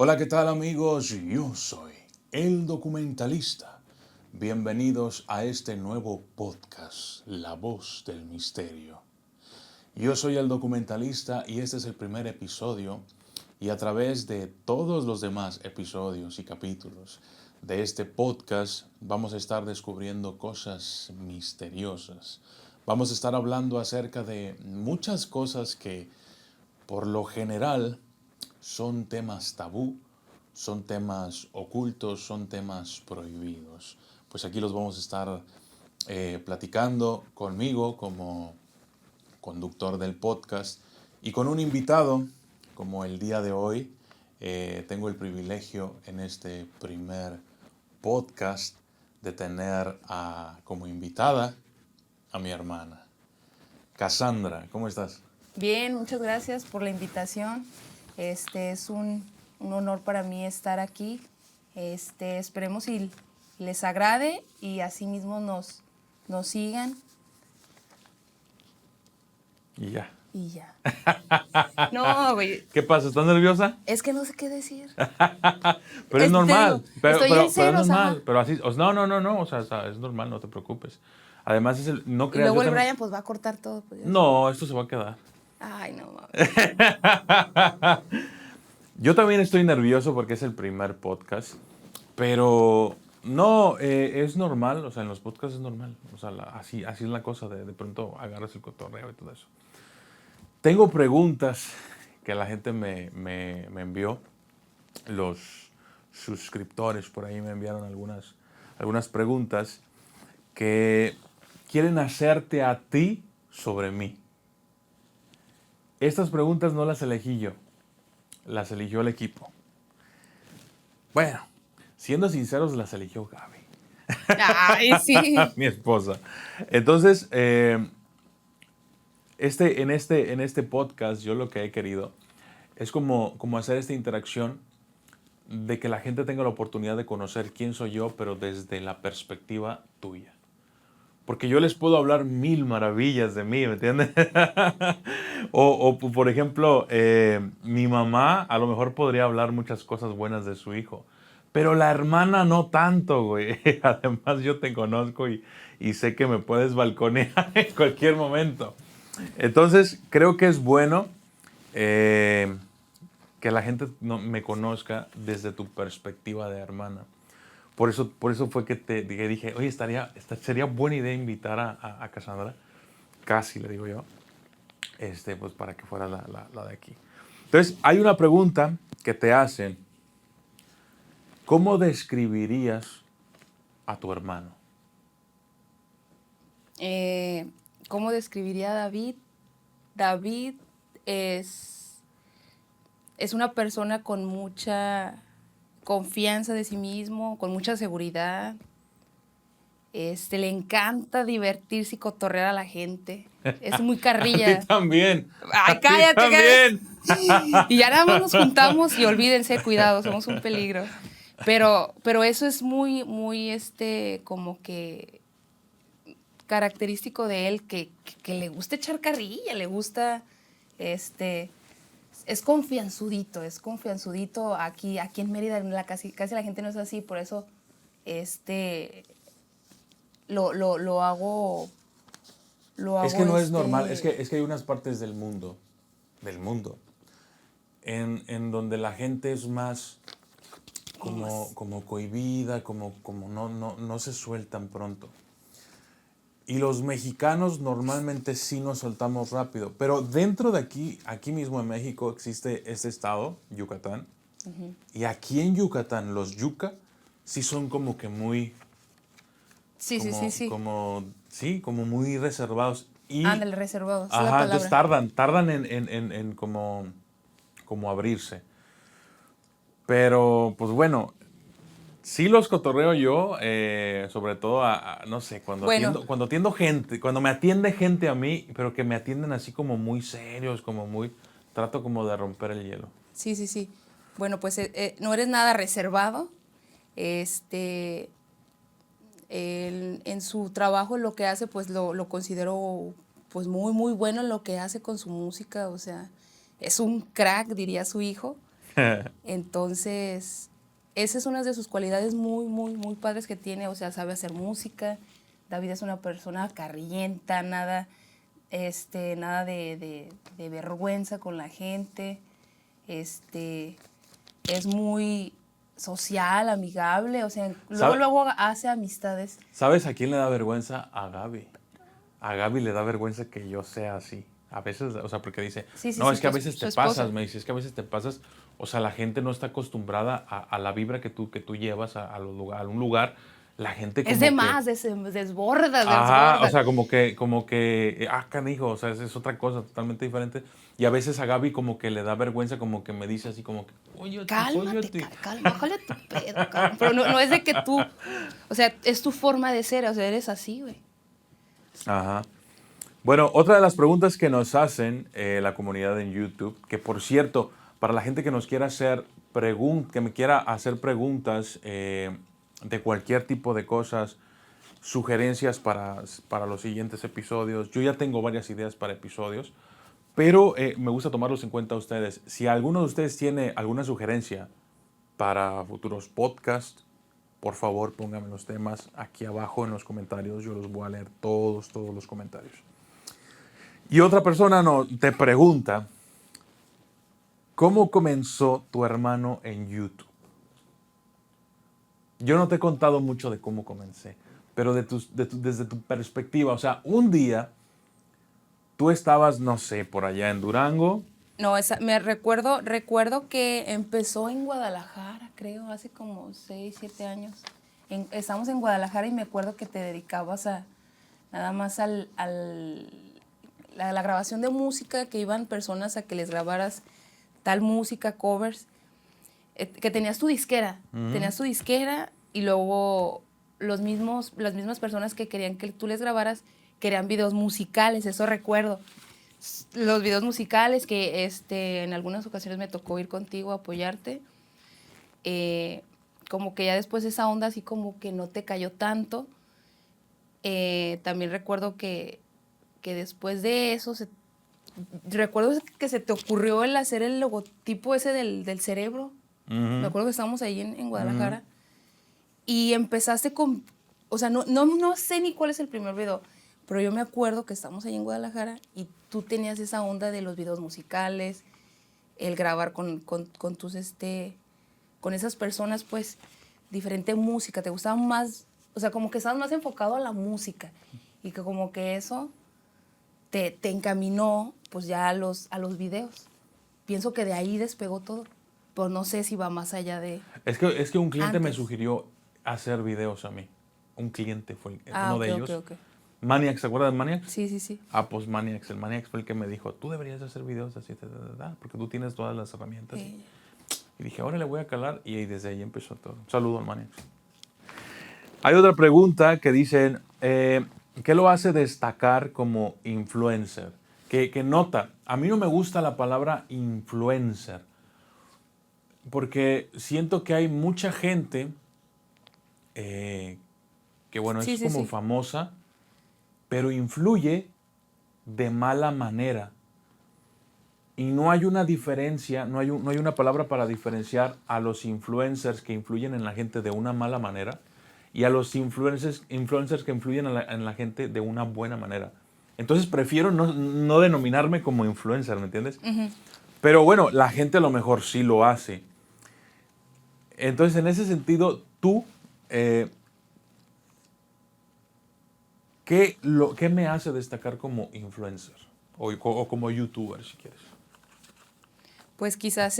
Hola, ¿qué tal amigos? Yo soy el documentalista. Bienvenidos a este nuevo podcast, La Voz del Misterio. Yo soy el documentalista y este es el primer episodio y a través de todos los demás episodios y capítulos de este podcast vamos a estar descubriendo cosas misteriosas. Vamos a estar hablando acerca de muchas cosas que por lo general son temas tabú, son temas ocultos, son temas prohibidos. Pues aquí los vamos a estar platicando conmigo como conductor del podcast y con un invitado como el día de hoy. Tengo el privilegio en este primer podcast de tener como invitada a mi hermana, Cassandra. ¿Cómo estás? Bien, muchas gracias por la invitación. Es un honor para mí estar aquí. Esperemos y les agrade y asimismo nos sigan Y ya. y ya. No, güey. ¿Qué pasa? ¿Estás nerviosa? Es que no sé qué decir. Pero es normal. Digo, Pero estoy en es ceros, normal. ajá. Pero así, no. O sea, es normal, no te preocupes. Además, no Y creas. luego Yo el también... Brian pues va a cortar todo. Pues, No, esto se va a quedar. Ay, no mames. Yo también estoy nervioso porque es el primer podcast. Pero no, es normal. O sea, en los podcasts es normal. O sea, así es la cosa. De pronto agarras el cotorreo y todo eso. Tengo preguntas que la gente me envió. Los suscriptores por ahí me enviaron algunas preguntas que quieren hacerte a ti sobre mí. Estas preguntas no las elegí yo, las eligió el equipo. Bueno, siendo sinceros, las eligió Gaby. Ay, sí. Mi esposa. Entonces, en este podcast yo lo que he querido es como hacer esta interacción de que la gente tenga la oportunidad de conocer quién soy yo, pero desde la perspectiva tuya. Porque yo les puedo hablar mil maravillas de mí, ¿me entiendes? o, por ejemplo, mi mamá a lo mejor podría hablar muchas cosas buenas de su hijo, pero la hermana no tanto, güey. Además yo te conozco y sé que me puedes balconear en cualquier momento. Entonces creo que es bueno que la gente me conozca desde tu perspectiva de hermana. Por eso fue que dije, oye, sería buena idea invitar a Cassandra, casi le digo yo, pues para que fuera la de aquí. Entonces, hay una pregunta que te hacen. ¿Cómo describirías a tu hermano? ¿Cómo describiría a David? David es una persona con mucha confianza de sí mismo, con mucha seguridad. Le encanta divertirse y cotorrear a la gente. Es muy carrilla. A ti también. Ay, cállate, también. Y ya nada más nos juntamos y olvídense, cuidado, somos un peligro. Pero eso es muy, muy, como que característico de él, que le gusta echar carrilla, le gusta, es confianzudito, aquí en Mérida, casi la gente no es así, por eso, lo hago. Es que no es normal, es que hay unas partes del mundo, en donde la gente es más como cohibida, como no se sueltan pronto. Y los mexicanos normalmente sí nos soltamos rápido, pero dentro de aquí mismo en México existe este estado, Yucatán, y aquí en Yucatán los yuca sí son como que muy... Sí. Como muy reservados. Ándale, reservado, es la Ajá, palabra. entonces tardan en como abrirse. Pero, pues bueno, sí los cotorreo yo, sobre todo no sé, cuando atiendo gente, cuando me atiende gente a mí, pero que me atienden así como muy serios, trato como de romper el hielo. Sí. Bueno, pues no eres nada reservado. En su trabajo lo que hace, pues lo considero pues muy, muy bueno en lo que hace con su música. O sea, es un crack, diría su hijo. Entonces, esa es una de sus cualidades muy, muy, muy padres que tiene. O sea, sabe hacer música. David es una persona carrienta, nada, nada de vergüenza con la gente. Es muy social, amigable. O sea, luego hace amistades. ¿Sabes a quién le da vergüenza? A Gaby. A Gaby le da vergüenza que yo sea así. A veces, o sea, porque dice, Sí, sí, no, sí, es que a veces su te esposa. pasas, me dice, es que a veces te pasas. O sea, la gente no está acostumbrada a la vibra que tú llevas a un lugar. La gente como Es de que... más, desborda, Ajá, o desborda. sea, canijo, o sea, es otra cosa totalmente diferente. Y a veces a Gaby como que le da vergüenza, como que me dice así como que, Cálmate, óyate. calma, bájale tu pedo, cabrón. Pero no es de que tú, o sea, es tu forma de ser, o sea, eres así, güey. Ajá. Bueno, otra de las preguntas que nos hacen la comunidad en YouTube, que por cierto, para la gente que nos quiera hacer que me quiera hacer preguntas de cualquier tipo de cosas, sugerencias para los siguientes episodios, yo ya tengo varias ideas para episodios, pero me gusta tomarlos en cuenta a ustedes. Si alguno de ustedes tiene alguna sugerencia para futuros podcasts, por favor pónganme los temas aquí abajo en los comentarios. Yo los voy a leer todos los comentarios. Y otra persona te pregunta, ¿cómo comenzó tu hermano en YouTube? Yo no te he contado mucho de cómo comencé, pero desde tu perspectiva, o sea, un día tú estabas, no sé, por allá en Durango. No, recuerdo que empezó en Guadalajara, creo, hace como 6, 7 años. Estamos en Guadalajara y me acuerdo que te dedicabas nada más la grabación de música, que iban personas a que les grabaras tal música, covers, que tenías tu disquera. Tenías tu disquera y luego las mismas personas que querían que tú les grabaras querían videos musicales, eso recuerdo. Los videos musicales que en algunas ocasiones me tocó ir contigo a apoyarte. Como que ya después esa onda así como que no te cayó tanto. También recuerdo que después de eso, recuerdo que se te ocurrió el hacer el logotipo ese del cerebro. Me acuerdo que estábamos ahí en Guadalajara. Y empezaste con, o sea, no sé ni cuál es el primer video, pero yo me acuerdo que estamos ahí en Guadalajara y tú tenías esa onda de los videos musicales, el grabar con esas personas, pues, diferente música, te gustaba más, o sea, como que estabas más enfocado a la música y que como que eso te encaminó, pues, ya a los videos. Pienso que de ahí despegó todo, pero no sé si va más allá de... Es que un cliente me Antes. sugirió hacer videos a mí. Un cliente fue Ah, uno ok, de ok, ellos. ok. Maniacs, ¿se acuerdan de Maniacs? Sí, sí, sí. Ah, pues Maniacs. El Maniacs fue el que me dijo, tú deberías hacer videos así, porque tú tienes todas las herramientas. Sí. Y dije, ahora le voy a calar y desde ahí empezó todo. Un saludo al Maniacs. Hay otra pregunta que dicen, ¿qué lo hace destacar como influencer? Que nota, a mí no me gusta la palabra influencer, porque siento que hay mucha gente que, bueno, Sí, es sí, como sí. famosa, pero influye de mala manera. Y no hay una diferencia, no hay una palabra para diferenciar a los influencers que influyen en la gente de una mala manera y a los influencers que influyen en la gente de una buena manera. Entonces prefiero no denominarme como influencer, ¿me entiendes? Pero bueno, la gente a lo mejor sí lo hace. Entonces, en ese sentido, tú, ¿qué me hace destacar como influencer? O como youtuber, si quieres. Pues quizás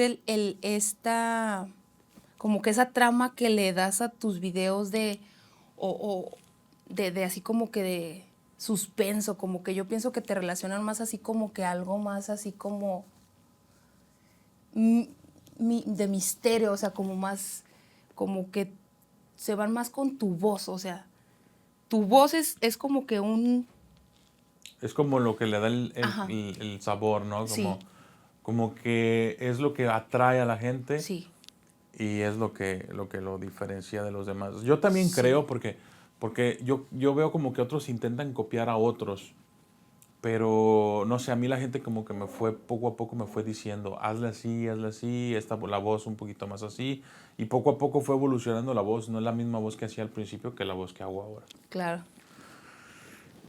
como que esa trama que le das a tus videos de así como que de suspenso, como que yo pienso que te relacionan más así como que algo más así como de misterio, o sea, como más, como que se van más con tu voz, o sea, tu voz es como que Es como lo que le da Ajá, el sabor, ¿no? sí, Como que es lo que atrae a la gente sí, y es lo diferencia de los demás. Yo también sí, creo, porque yo veo como que otros intentan copiar a otros. pero no sé, a mí la gente como que poco a poco me fue diciendo, hazle así, la voz un poquito más así, y poco a poco fue evolucionando la voz, no es la misma voz que hacía al principio que la voz que hago ahora. Claro.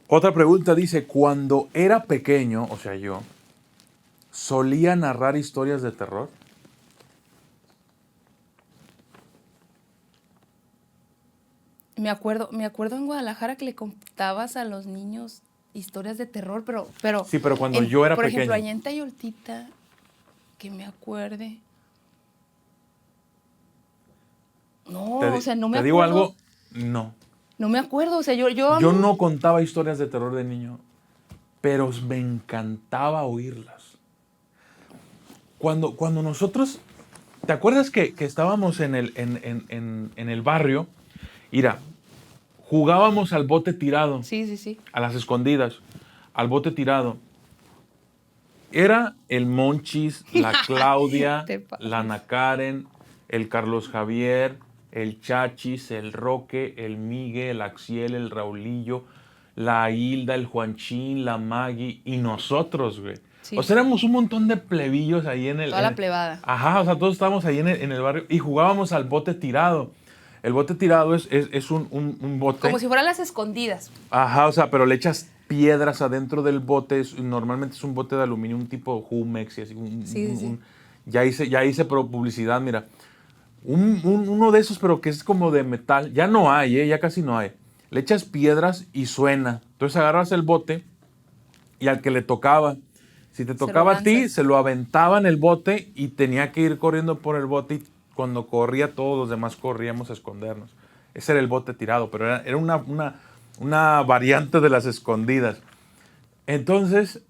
Otra pregunta dice, cuando era pequeño, o sea yo, ¿solía narrar historias de terror? Me acuerdo en Guadalajara que le contabas a los niños historias de terror, pero Sí, pero cuando yo era por pequeño. ejemplo, allá en Tayoltita, que me acuerde. No, o sea, no me ¿Te acuerdo. digo algo? No. No me acuerdo, o sea, Yo no contaba historias de terror de niño, pero me encantaba oírlas. Cuando nosotros, ¿te acuerdas que estábamos en el barrio? Mira, jugábamos al bote tirado. Sí. A las escondidas, al bote tirado. Era el Monchis, la Claudia, Te pasas. la Ana Karen, el Carlos Javier, el Chachis, el Roque, el Migue, el Axiel, el Raulillo, la Hilda, el Juanchín, la Maggie y nosotros, güey. Sí. O sea, éramos un montón de plebillos ahí en el... Toda la plebada. Ajá, o sea, todos estábamos ahí en el barrio y jugábamos al bote tirado. El bote tirado es un bote... Como si fueran las escondidas. Ajá, o sea, pero le echas piedras adentro del bote. Normalmente es un bote de aluminio, un tipo Jumex y así. Sí. Ya hice publicidad, mira. Uno de esos, pero que es como de metal. Ya no hay, ya casi no hay. Le echas piedras y suena. Entonces agarras el bote y al que le tocaba. Si te tocaba a ti, se lo aventaba en el bote y tenía que ir corriendo por el bote y cuando corría todos los demás corríamos a escondernos. Ese era el bote tirado, pero era una variante de las escondidas. Entonces,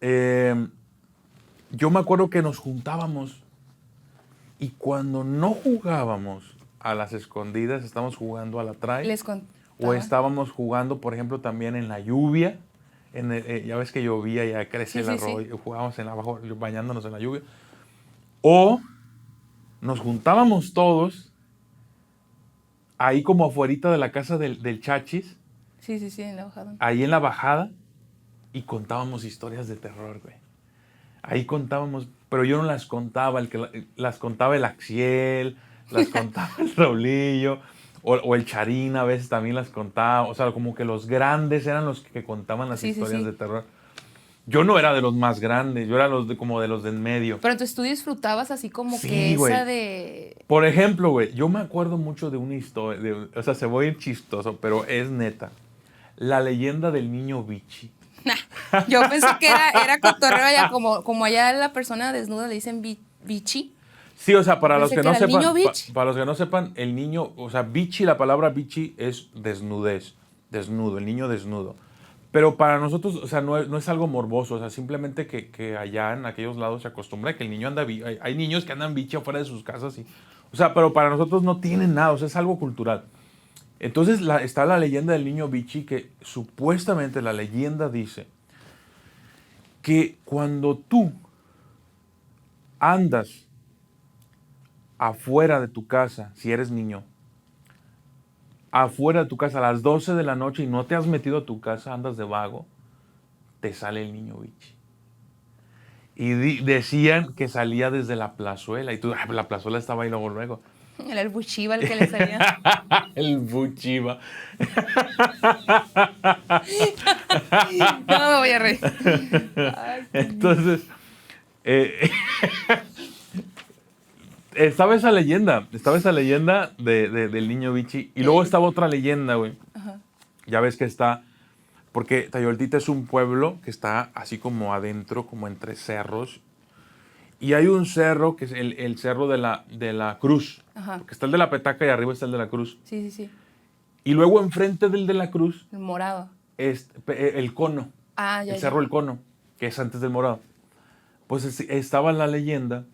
yo me acuerdo que nos juntábamos y cuando no jugábamos a las escondidas, estábamos jugando a la trae. Les contaba. O estábamos jugando, por ejemplo, también en la lluvia. Ya ves que llovía, ya crece el arroyo, jugábamos abajo, bañándonos en la lluvia. O nos juntábamos todos ahí como afuerita de la casa del Chachis. Sí, en la bajada. Ahí en la bajada y contábamos historias de terror, güey. Ahí contábamos, pero yo no las contaba, las contaba el Axiel, las contaba el Raulillo, o el Charín a veces también las contaba. O sea, como que los grandes eran los que contaban las historias de terror. Yo no era de los más grandes, yo era como de los de en medio. Pero entonces tú disfrutabas así como que güey. esa de... Por ejemplo, güey, yo me acuerdo mucho de una historia, o sea, se voy a ir chistoso, pero es neta. La leyenda del niño Bichi. Yo pensé que era cotorreo allá, como allá la persona desnuda le dicen bichi. Sí, o sea, para los que no sepan, el niño, o sea, bichi, la palabra bichi es desnudez, desnudo, el niño desnudo. Pero para nosotros, o sea, no es algo morboso, o sea, simplemente que allá en aquellos lados se acostumbra que el niño anda, hay niños que andan bichi afuera de sus casas, o sea, pero para nosotros no tienen nada, o sea, es algo cultural. Entonces está la leyenda del niño bichi, que supuestamente la leyenda dice que cuando tú andas afuera de tu casa, si eres niño, afuera de tu casa a las 12 de la noche y no te has metido a tu casa, andas de vago, te sale el niño bichi. Y decían que salía desde la plazuela, y tú, la plazuela estaba ahí luego. Era el buchiva el que le salía. El buchiva. No me voy a reír. Entonces, estaba esa leyenda del niño bichi. Y luego estaba otra leyenda, güey. Ya ves que está, porque Tayoltita es un pueblo que está así como adentro, como entre cerros. Y hay un cerro que es el cerro de la Cruz. Porque está el de la Petaca y arriba está el de la Cruz. Sí. Y luego enfrente del de la Cruz. El morado. Es el Cono. El cerro El Cono, que es antes del morado. Pues estaba la leyenda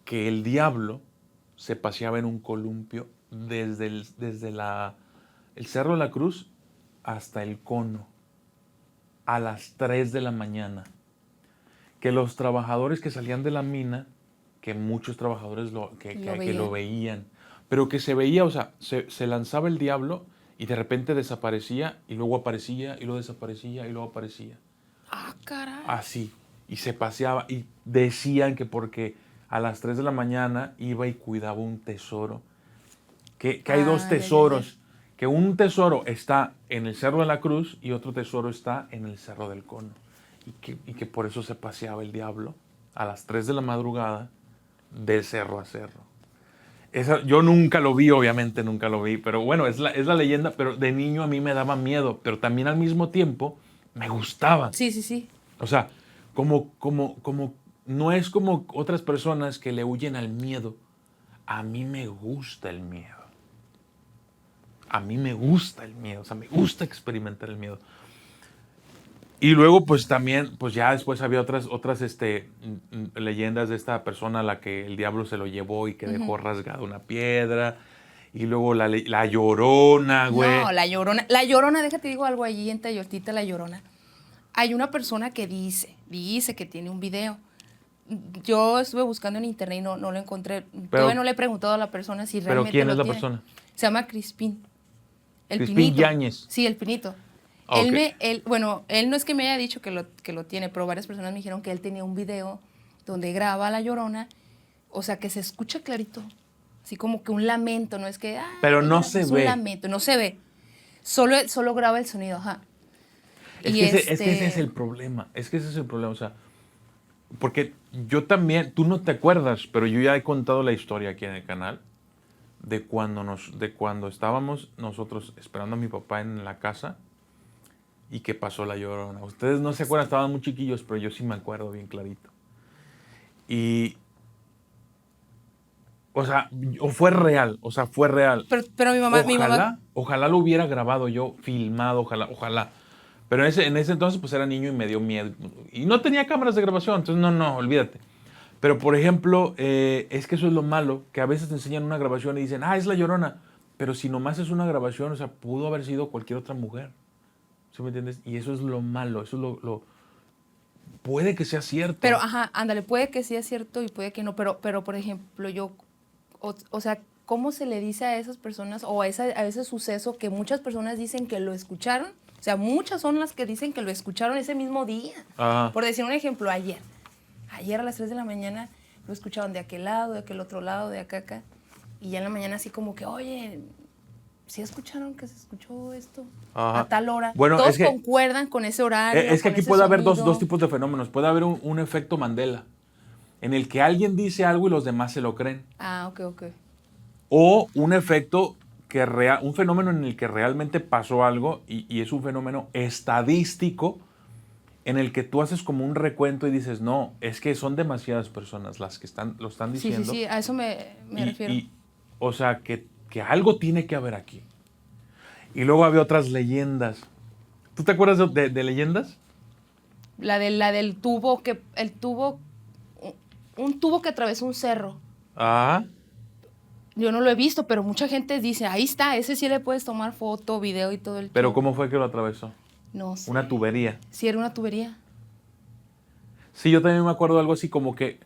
que el diablo se paseaba en un columpio desde el cerro de la Cruz hasta el Cono a las 3 de la mañana. Que los trabajadores que salían de la mina, que muchos trabajadores que lo veían, pero que se veía, o sea, se lanzaba el diablo y de repente desaparecía y luego aparecía y luego desaparecía y luego aparecía. Ah, caray. Así. Y se paseaba. Y decían que porque a las 3 de la mañana iba y cuidaba un tesoro. Que hay dos Ah, tesoros. Que un tesoro está en el Cerro de la Cruz y otro tesoro está en el Cerro del Cono. Y que por eso se paseaba el diablo a las 3 de la madrugada de cerro a cerro. Yo nunca lo vi, obviamente nunca lo vi, pero bueno, es la leyenda, pero de niño a mí me daba miedo, pero también al mismo tiempo me gustaba. Sí, sí, sí. O sea, no es como otras personas que le huyen al miedo. A mí me gusta el miedo. A mí me gusta el miedo, o sea, me gusta experimentar el miedo. Y luego, pues también, pues ya después había otras leyendas de esta persona a la que el diablo se lo llevó y que dejó rasgada una piedra. Y luego la Llorona, güey. No, la Llorona. La Llorona, déjate digo algo allí en Tayoltita, la Llorona. Hay una persona que dice que tiene un video. Yo estuve buscando en internet y no lo encontré. Todavía no le he preguntado a la persona si ¿Pero realmente quién lo es la tiene. persona? Se llama Crispín. El Crispín Pinito. Yáñez. Sí, el Pinito. Ah, ok. Él no es que me haya dicho que lo tiene, pero varias personas me dijeron que él tenía un video donde graba a la Llorona, o sea, que se escucha clarito, así como que un lamento, no es que... Pero no se es ve. un lamento, no se ve, solo graba el sonido, ajá. Es que ese es el problema, o sea, porque yo también, tú no te acuerdas, pero yo ya he contado la historia aquí en el canal de cuando estábamos nosotros esperando a mi papá en la casa y que pasó la Llorona. Ustedes no se acuerdan, estaban muy chiquillos, pero yo sí me acuerdo bien clarito. Y, o sea, fue real. Pero Ojalá lo hubiera grabado yo, filmado, ojalá. Pero en ese entonces pues era niño y me dio miedo. Y no tenía cámaras de grabación, entonces no, olvídate. Pero por ejemplo, es que eso es lo malo, que a veces te enseñan una grabación y dicen, es la Llorona. Pero si nomás es una grabación, o sea, pudo haber sido cualquier otra mujer. ¿Sí me entiendes? Y eso es lo malo, eso es lo puede que sea cierto. Pero, ajá, ándale, puede que sí es cierto y puede que no, pero por ejemplo, o sea, ¿cómo se le dice a esas personas o a ese suceso que muchas personas dicen que lo escucharon? O sea, muchas son las que dicen que lo escucharon ese mismo día. Ajá. Por decir un ejemplo, ayer a las 3 de la mañana lo escuchaban de aquel lado, de aquel otro lado, de acá. Y ya en la mañana así como que, oye, ¿sí escucharon que se escuchó esto? Ajá. A tal hora. Bueno, todos es que, concuerdan con ese horario. Es que con aquí ese puede haber sonido. dos tipos de fenómenos. Puede haber un efecto Mandela, en el que alguien dice algo y los demás se lo creen. Ah, ok. O un efecto un fenómeno en el que realmente pasó algo y es un fenómeno estadístico en el que tú haces como un recuento y dices, no, es que son demasiadas personas las que lo están diciendo. Sí, a eso me refiero. O sea, que algo tiene que haber aquí. Y luego había otras leyendas. ¿Tú te acuerdas de leyendas? La del tubo un tubo que atravesó un cerro. Ah. Yo no lo he visto, pero mucha gente dice, ahí está, ese sí le puedes tomar foto, video y todo el ¿Pero show. cómo fue que lo atravesó? No sé. Una tubería. Sí, era una tubería. Sí, yo también me acuerdo de algo así como que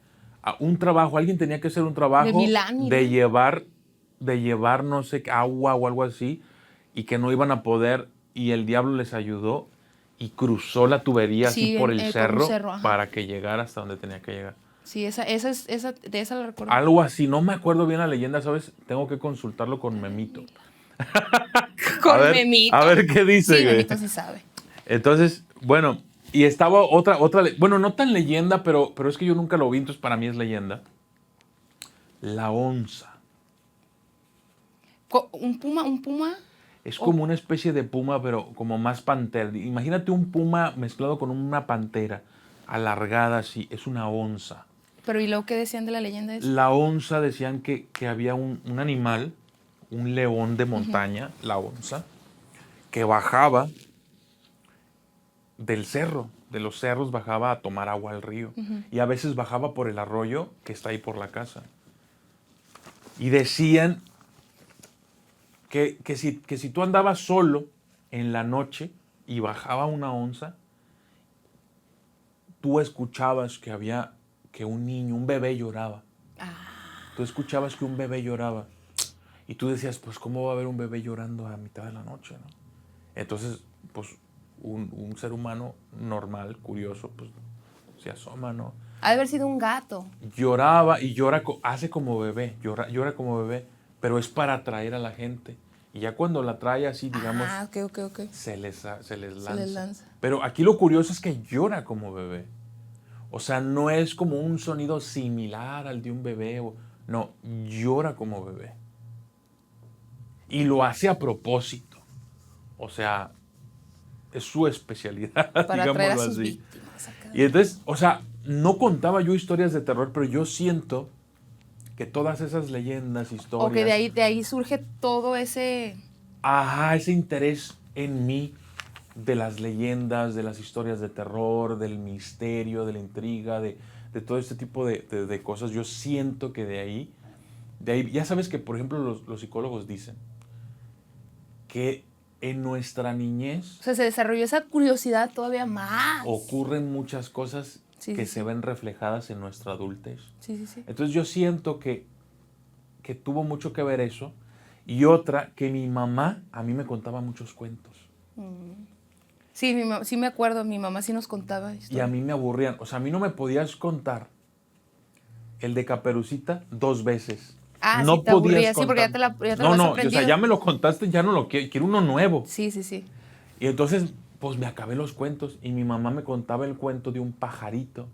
alguien tenía que hacer un trabajo De Milán. de llevar, no sé, agua o algo así, y que no iban a poder, y el diablo les ayudó y cruzó la tubería así por el cerro, para que llegara hasta donde tenía que llegar. Sí, de esa la recuerdo. Algo así, no me acuerdo bien la leyenda, ¿sabes? Tengo que consultarlo con Memito. Memito. A ver qué dice. Sí, Memito sí sabe. Entonces, bueno, y estaba otra, bueno, no tan leyenda, pero es que yo nunca lo vi, entonces para mí es leyenda. La onza. ¿Un puma? Es como una especie de puma, pero como más pantera. Imagínate un puma mezclado con una pantera, alargada así, es una onza. Pero ¿y luego qué decían de la leyenda esa? La onza decían que había un animal, un león de montaña, la onza, que bajaba del cerro, de los cerros bajaba a tomar agua al río. Y a veces bajaba por el arroyo que está ahí por la casa. Y decían que si tú andabas solo en la noche y bajaba una onza, tú escuchabas que un niño, un bebé lloraba. Tú escuchabas que un bebé lloraba. Y tú decías, pues, ¿cómo va a haber un bebé llorando a mitad de la noche, no? Entonces, pues, un ser humano normal, curioso, pues se asoma, ¿no? Ha de haber sido un gato. Lloraba y hace como bebé, llora como bebé, pero es para atraer a la gente. Y ya cuando la trae así, digamos, Ok. se les lanza. Se les lanza. Pero aquí lo curioso es que llora como bebé. O sea, no es como un sonido similar al de un bebé. No, llora como bebé. Y lo hace a propósito. O sea, es su especialidad, Para atraer a digámoslo sus así. víctimas. Acá. Y entonces, o sea, no contaba yo historias de terror, pero yo siento que todas esas leyendas, historias... O que de ahí surge todo ese... Ajá, ese interés en mí de las leyendas, de las historias de terror, del misterio, de la intriga, de todo este tipo de cosas. Yo siento que de ahí, ya sabes que, por ejemplo, los psicólogos dicen que en nuestra niñez... O sea, se desarrolló esa curiosidad todavía más. ocurren muchas cosas que se ven reflejadas en nuestra adultez. Sí. Entonces yo siento que tuvo mucho que ver eso. Y otra, que mi mamá a mí me contaba muchos cuentos. Sí, sí me acuerdo, mi mamá sí nos contaba historias. Y a mí me aburrían. O sea, a mí no me podías contar el de Caperucita 2 veces. Ah, no sí, te aburría, sí, porque ya te lo No, has o aprendido. sea, ya me lo contaste, ya no lo quiero uno nuevo. Sí. Y entonces, pues me acabé los cuentos y mi mamá me contaba el cuento de un pajarito.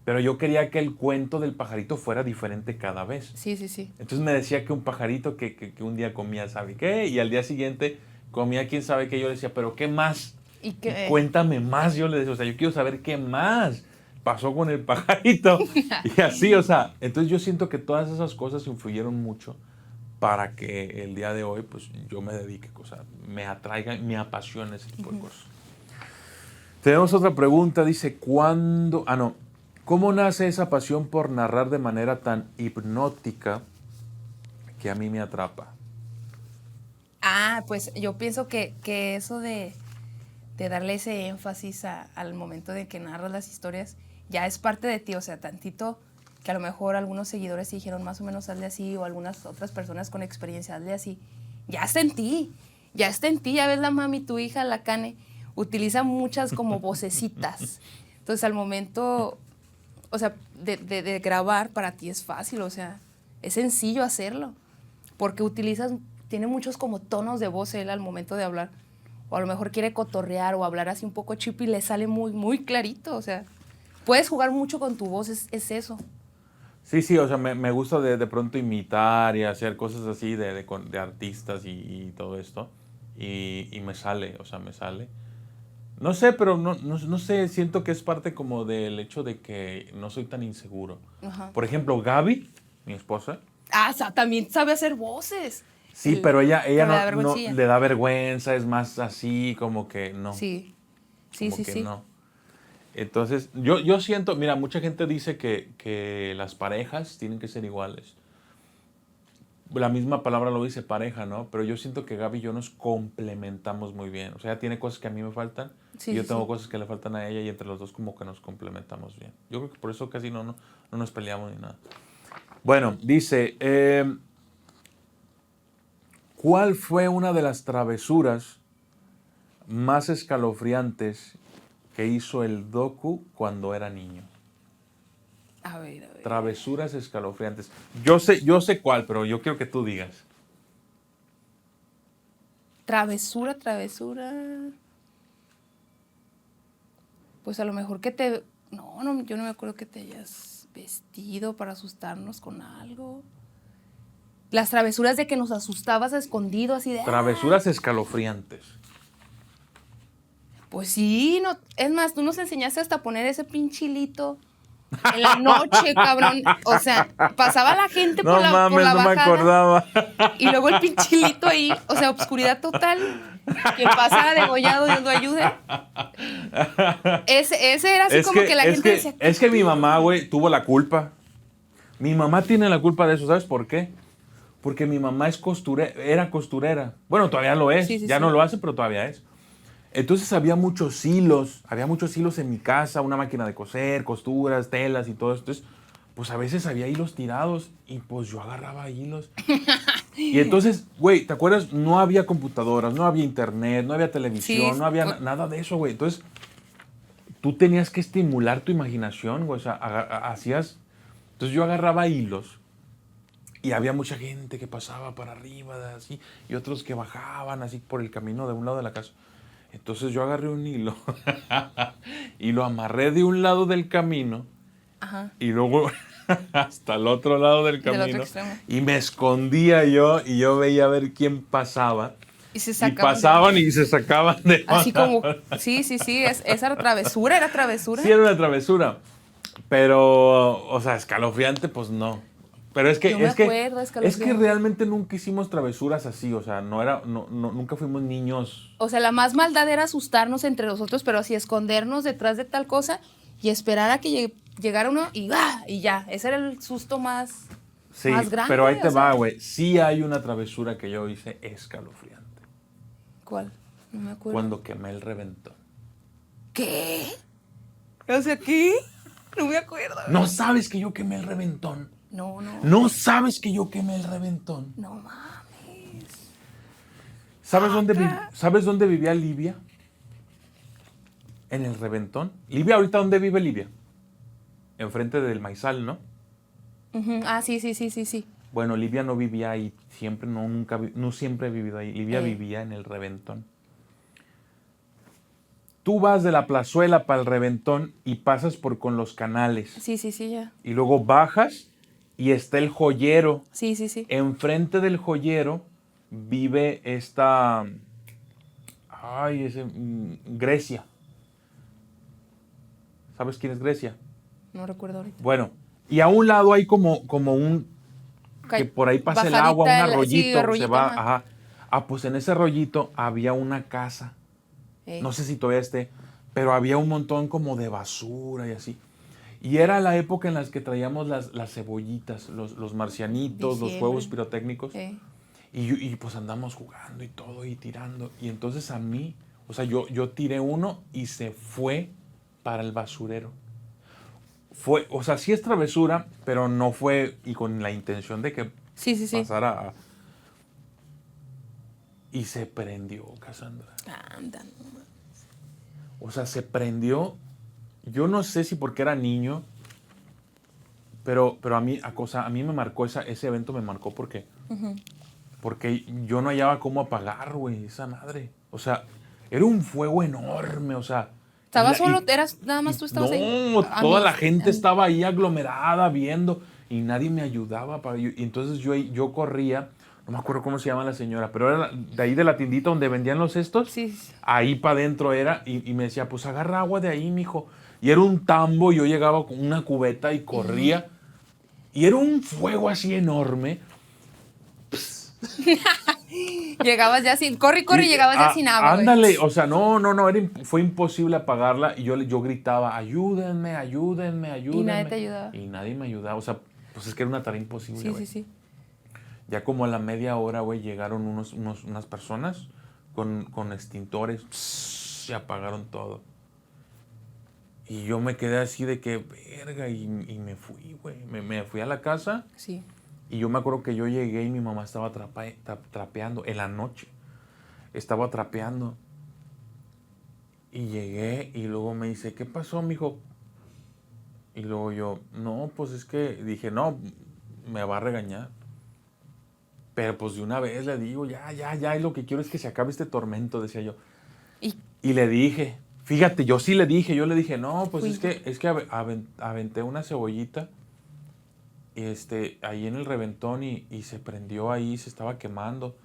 Pero yo quería que el cuento del pajarito fuera diferente cada vez. Sí. Entonces me decía que un pajarito que un día comía sabe qué y al día siguiente comía quién sabe qué. Yo le decía, pero ¿qué más? ¿Y qué? Cuéntame más. Yo le decía, o sea, yo quiero saber qué más pasó con el pajarito. Y así, o sea, entonces yo siento que todas esas cosas influyeron mucho para que el día de hoy, pues yo me dedique, o sea, me atraiga, me apasione ese tipo de cosas. Tenemos otra pregunta, dice, ¿cómo nace esa pasión por narrar de manera tan hipnótica que a mí me atrapa? Pues yo pienso que eso de darle ese énfasis al momento de que narras las historias ya es parte de ti, o sea, tantito que a lo mejor algunos seguidores sí dijeron más o menos hazle así, o algunas otras personas con experiencia hazle así, ya está en ti, ya ves la mami, tu hija, la Cane, utiliza muchas como vocecitas, entonces al momento, o sea, de grabar para ti es fácil, o sea, es sencillo hacerlo, porque tiene muchos como tonos de voz él al momento de hablar, o a lo mejor quiere cotorrear o hablar así un poco chip y le sale muy, muy clarito, o sea, puedes jugar mucho con tu voz, es eso. Sí, o sea, me gusta de pronto imitar y hacer cosas así de artistas y todo esto, y me sale, o sea, me sale. No sé, pero no sé, siento que es parte como del hecho de que no soy tan inseguro. Ajá. Por ejemplo, Gaby, mi esposa. También sabe hacer voces. Sí, pero ella no le le da vergüenza, es más así como que no. Sí. No. Entonces, yo siento, mira, mucha gente dice que las parejas tienen que ser iguales. La misma palabra lo dice pareja, ¿no? Pero yo siento que Gaby y yo nos complementamos muy bien. O sea, ella tiene cosas que a mí me faltan y yo tengo cosas que le faltan a ella y entre los dos como que nos complementamos bien. Yo creo que por eso casi no nos peleamos ni nada. Bueno, dice, ¿cuál fue una de las travesuras más escalofriantes que hizo el Doku cuando era niño? A ver. Travesuras escalofriantes. Yo sé cuál, pero yo quiero que tú digas. Travesura. Pues a lo mejor que No, yo no me acuerdo que te hayas vestido para asustarnos con algo. Las travesuras de que nos asustabas a escondido, así de... Travesuras escalofriantes. Pues sí, no, es más, tú nos enseñaste hasta poner ese pinchilito en la noche, cabrón. O sea, pasaba la gente por la bajada. No me acordaba. Y luego el pinchilito ahí, o sea, obscuridad total. Quien pasaba degollado, Dios lo ayude. Ese era así como que la gente decía... Es que mi mamá, güey, tuvo la culpa. Mi mamá tiene la culpa de eso, ¿sabes por qué? Porque mi mamá era costurera. Bueno, todavía lo es. Ya no lo hace, pero todavía es. Entonces había muchos hilos en mi casa, una máquina de coser, costuras, telas y todo esto. Entonces, pues a veces había hilos tirados y pues yo agarraba hilos Y entonces, güey, ¿te acuerdas? No había computadoras, no había internet, no había televisión, Sí, no había nada de eso, güey. Entonces, tú tenías que estimular tu imaginación, güey. O sea, hacías... Entonces yo agarraba hilos y había mucha gente que pasaba para arriba, así, y otros que bajaban así por el camino de un lado de la casa. Entonces yo agarré un hilo y lo amarré de un lado del camino Ajá. y luego hasta el otro lado del Del otro camino extremo. y me escondía yo y yo veía a ver quién pasaba. Y se Y sacaban. pasaban y se sacaban de Así onda. como, sí, esa era travesura, era travesura. Sí, era una travesura. Pero, o sea, escalofriante, pues no. Pero es que, Yo me es que, acuerdo, es que escalofriante. realmente nunca hicimos travesuras así. O sea, nunca fuimos niños. O sea, la más maldad era asustarnos entre nosotros, pero así escondernos detrás de tal cosa y esperar a que llegara uno y ¡ah! Y ya. Ese era el susto más, Sí, más grande. pero ahí te o sea. va, güey. Sí hay una travesura que yo hice escalofriante. ¿Cuál? No me acuerdo. Cuando quemé el reventón. ¿Qué? O sea, ¿qué? No me acuerdo. ¿No sabes que yo quemé el reventón? No. ¿No sabes que yo quemé el reventón? No mames. ¿Sabes dónde vivía Livia? En el reventón. ¿Livia ahorita dónde vive Livia? Enfrente del maizal, ¿no? Ujú. Ah, sí. Bueno, Livia no vivía ahí. Siempre, no siempre he vivido ahí. Livia vivía en el reventón. Tú vas de la plazuela para el reventón y pasas por con los canales. Sí, ya. Y luego bajas y está el joyero. Sí. Enfrente del joyero vive esta... Grecia. ¿Sabes quién es Grecia? No recuerdo ahorita. Bueno, y a un lado hay como un... que por ahí pasa el agua, un arroyito. Se va, ajá. Pues en ese arroyito había una casa. No sé si todavía esté, pero había un montón como de basura y así. Y era la época en la que traíamos las cebollitas, los marcianitos, los fuegos pirotécnicos. Y pues andamos jugando y todo y tirando. Y entonces a mí, o sea, yo tiré uno y se fue para el basurero. O sea, sí es travesura, pero no fue y con la intención de que pasara. Y se prendió, Cassandra. Anda. O sea, se prendió. Yo no sé si porque era niño, pero a mí me marcó, ese evento me marcó porque yo no hallaba cómo apagar, güey, esa madre. O sea, era un fuego enorme, o sea. ¿Estabas solo? ¿Nada más tú estabas ahí? No, toda la gente estaba ahí aglomerada viendo y nadie me ayudaba. Y entonces yo corría. No me acuerdo cómo se llama la señora, pero era de ahí de la tiendita donde vendían los cestos. Sí. Ahí para adentro era, y me decía, pues agarra agua de ahí, mijo. Y era un tambo, y yo llegaba con una cubeta y corría. Y era un fuego así enorme. Llegabas ya sin, corre, y llegabas ya sin agua. Ándale, o sea, fue imposible apagarla. Y yo gritaba, ayúdenme. Y nadie te ayudaba. Y nadie me ayudaba, o sea, pues es que era una tarea imposible. Sí. Ya como a la media hora, güey, llegaron unas personas con extintores y apagaron todo. Y yo me quedé así de que, verga, y me fui, güey. Me fui a la casa. Sí. Y yo me acuerdo que yo llegué y mi mamá estaba trapeando en la noche. Estaba trapeando. Y llegué y luego me dice, ¿qué pasó, mijo? Y luego yo, no, pues es que dije, no, me va a regañar. Pero pues de una vez le digo, ya, y lo que quiero es que se acabe este tormento, decía yo. Y le dije, fíjate, yo le dije, no, pues es que aventé una cebollita ahí en el reventón y se prendió ahí, se estaba quemando.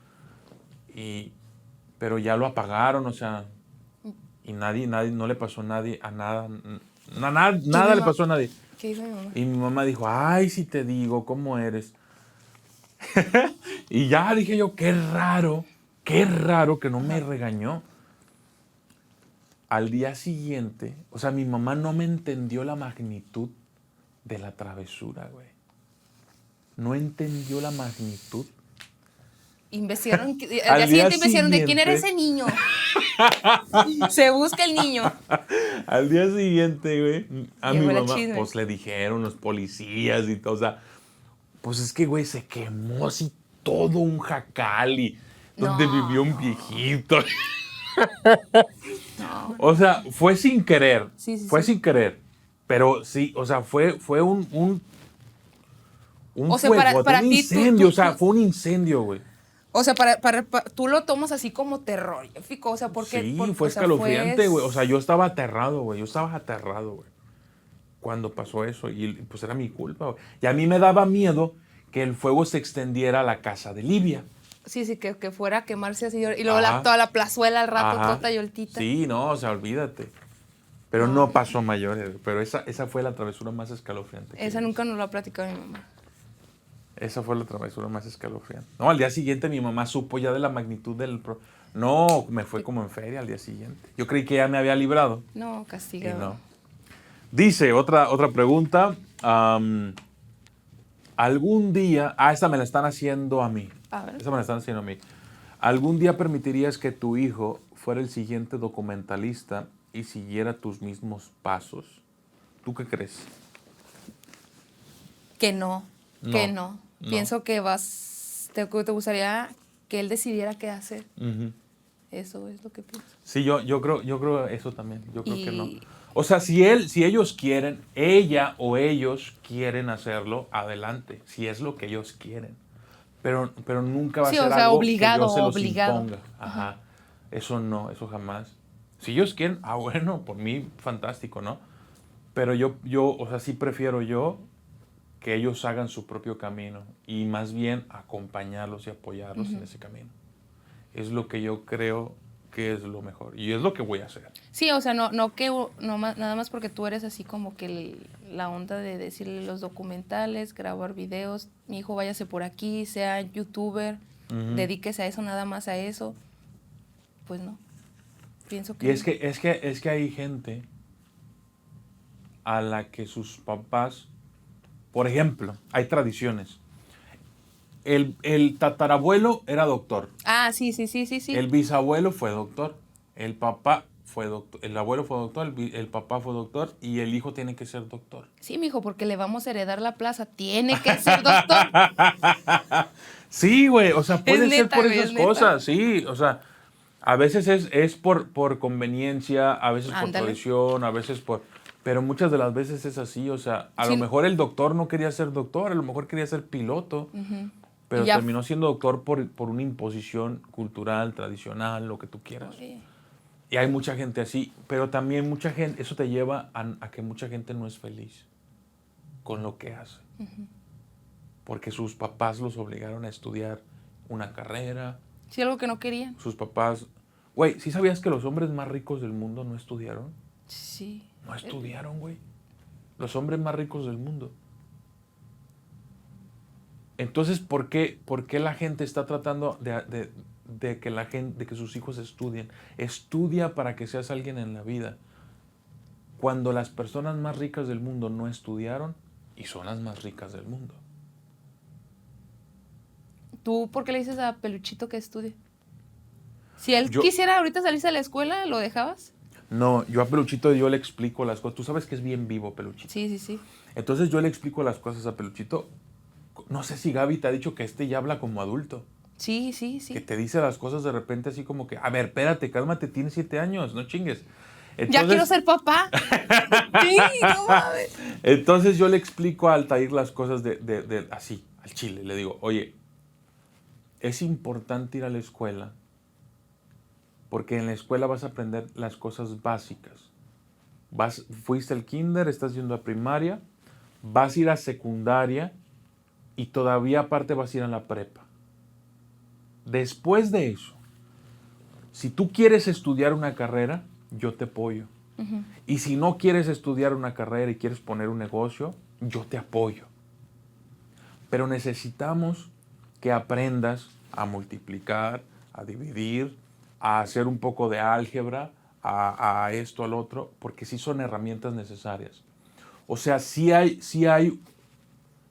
Pero ya lo apagaron, o sea, y nadie, no le pasó a nadie, nada le pasó a nadie. ¿Qué hizo mi mamá? Y mi mamá dijo, ay, si te digo, ¿cómo eres? Y ya dije yo, qué raro que no me regañó. Al día siguiente, o sea, mi mamá no me entendió la magnitud de la travesura, güey. No entendió la magnitud. Investigaron, al día siguiente investigaron de quién era ese niño. Se busca el niño. Al día siguiente, güey, a mi mamá, chisme. pues le dijeron los policías y todo, o sea, pues es que, güey, se quemó así todo un jacal y donde vivió un viejito. No. O sea, fue sin querer. Sí, fue sin querer. Pero sí, o sea, fue un O sea, fuego, para un ti, incendio. O sea, fue un incendio, güey. O sea, tú lo tomas así como terrorífico, o sea, porque... Sí, fue fue escalofriante, güey. O sea, yo estaba aterrado, güey. Cuando pasó eso. Y pues era mi culpa, güey. Y a mí me daba miedo que el fuego se extendiera a la casa de Livia. Sí, que fuera a quemarse así. Y luego toda la plazuela al rato, toda tayoltita. Sí, no, o sea, olvídate. Pero no pasó mayores. Pero esa fue la travesura más escalofriante. Esa nunca nos lo ha platicado mi mamá. Esa fue la travesura más escalofriante. No, al día siguiente mi mamá supo ya de la magnitud del... No, me fue como en feria al día siguiente. Yo creí que ya me había librado. No, castigado. No. Dice, otra pregunta. ¿Algún día... esta me la están haciendo a mí. A ver. Esta me la están haciendo a mí. ¿Algún día permitirías que tu hijo fuera el siguiente documentalista y siguiera tus mismos pasos? ¿Tú qué crees? Que no. No. Pienso que te gustaría que él decidiera qué hacer. Uh-huh. Eso es lo que pienso. Sí, yo creo eso también. Yo creo que no. O sea, si ellos quieren, ella o ellos quieren hacerlo, adelante. Si es lo que ellos quieren. Pero nunca va a ser algo obligado, que yo se los obligado. imponga. Ajá. Eso no, eso jamás. Si ellos quieren, bueno, por mí, fantástico, ¿no? Pero yo, o sea, sí prefiero yo que ellos hagan su propio camino y más bien acompañarlos y apoyarlos en ese camino. Es lo que yo creo que es lo mejor y es lo que voy a hacer. Sí, o sea, no nada más porque tú eres así como que la onda de decirle los documentales, grabar videos, mi hijo váyase por aquí, sea youtuber, dedíquese a eso, nada más a eso. Pues no. Pienso que Y es que hay gente a la que sus papás, por ejemplo, hay tradiciones. El tatarabuelo era doctor. Sí. El bisabuelo fue doctor. El papá fue doctor. El abuelo fue doctor, el papá fue doctor y el hijo tiene que ser doctor. Sí, mijo, porque le vamos a heredar la plaza. Tiene que ser doctor. Sí, güey. O sea, puede ser por esas neta. cosas. Sí, o sea, a veces es por conveniencia, a veces por tradición, a veces por... Pero muchas de las veces es así. O sea, a lo mejor el doctor no quería ser doctor, a lo mejor quería ser piloto. Pero terminó siendo doctor por una imposición cultural, tradicional, lo que tú quieras. Sí. Y hay mucha gente así, pero también mucha gente, eso te lleva a que mucha gente no es feliz con lo que hace. Porque sus papás los obligaron a estudiar una carrera. Sí, algo que no querían. Sus papás... Güey, ¿sí sabías que los hombres más ricos del mundo no estudiaron? Sí. No estudiaron, güey. Los hombres más ricos del mundo. Entonces, ¿por qué la gente está tratando de que sus hijos estudien? Estudia para que seas alguien en la vida. Cuando las personas más ricas del mundo no estudiaron y son las más ricas del mundo. ¿Tú por qué le dices a Peluchito que estudie? Si él quisiera ahorita salirse de la escuela, ¿lo dejabas? No, yo a Peluchito yo le explico las cosas. Tú sabes que es bien vivo, Peluchito. Sí. Entonces yo le explico las cosas a Peluchito. No sé si Gaby te ha dicho que ya habla como adulto. Sí. Que te dice las cosas de repente así como que, a ver, espérate, cálmate, tienes 7 años, no chingues. Entonces, ya quiero ser papá. Sí, no mames. Entonces yo le explico a Altair las cosas así, al chile. Le digo, oye, es importante ir a la escuela porque en la escuela vas a aprender las cosas básicas. Fuiste al kinder, estás yendo a primaria, vas a ir a secundaria y todavía aparte vas a ir a la prepa. Después de eso, si tú quieres estudiar una carrera, yo te apoyo. Y si no quieres estudiar una carrera y quieres poner un negocio, yo te apoyo. Pero necesitamos que aprendas a multiplicar, a dividir, a hacer un poco de álgebra, a esto, al otro, porque sí son herramientas necesarias. O sea, sí hay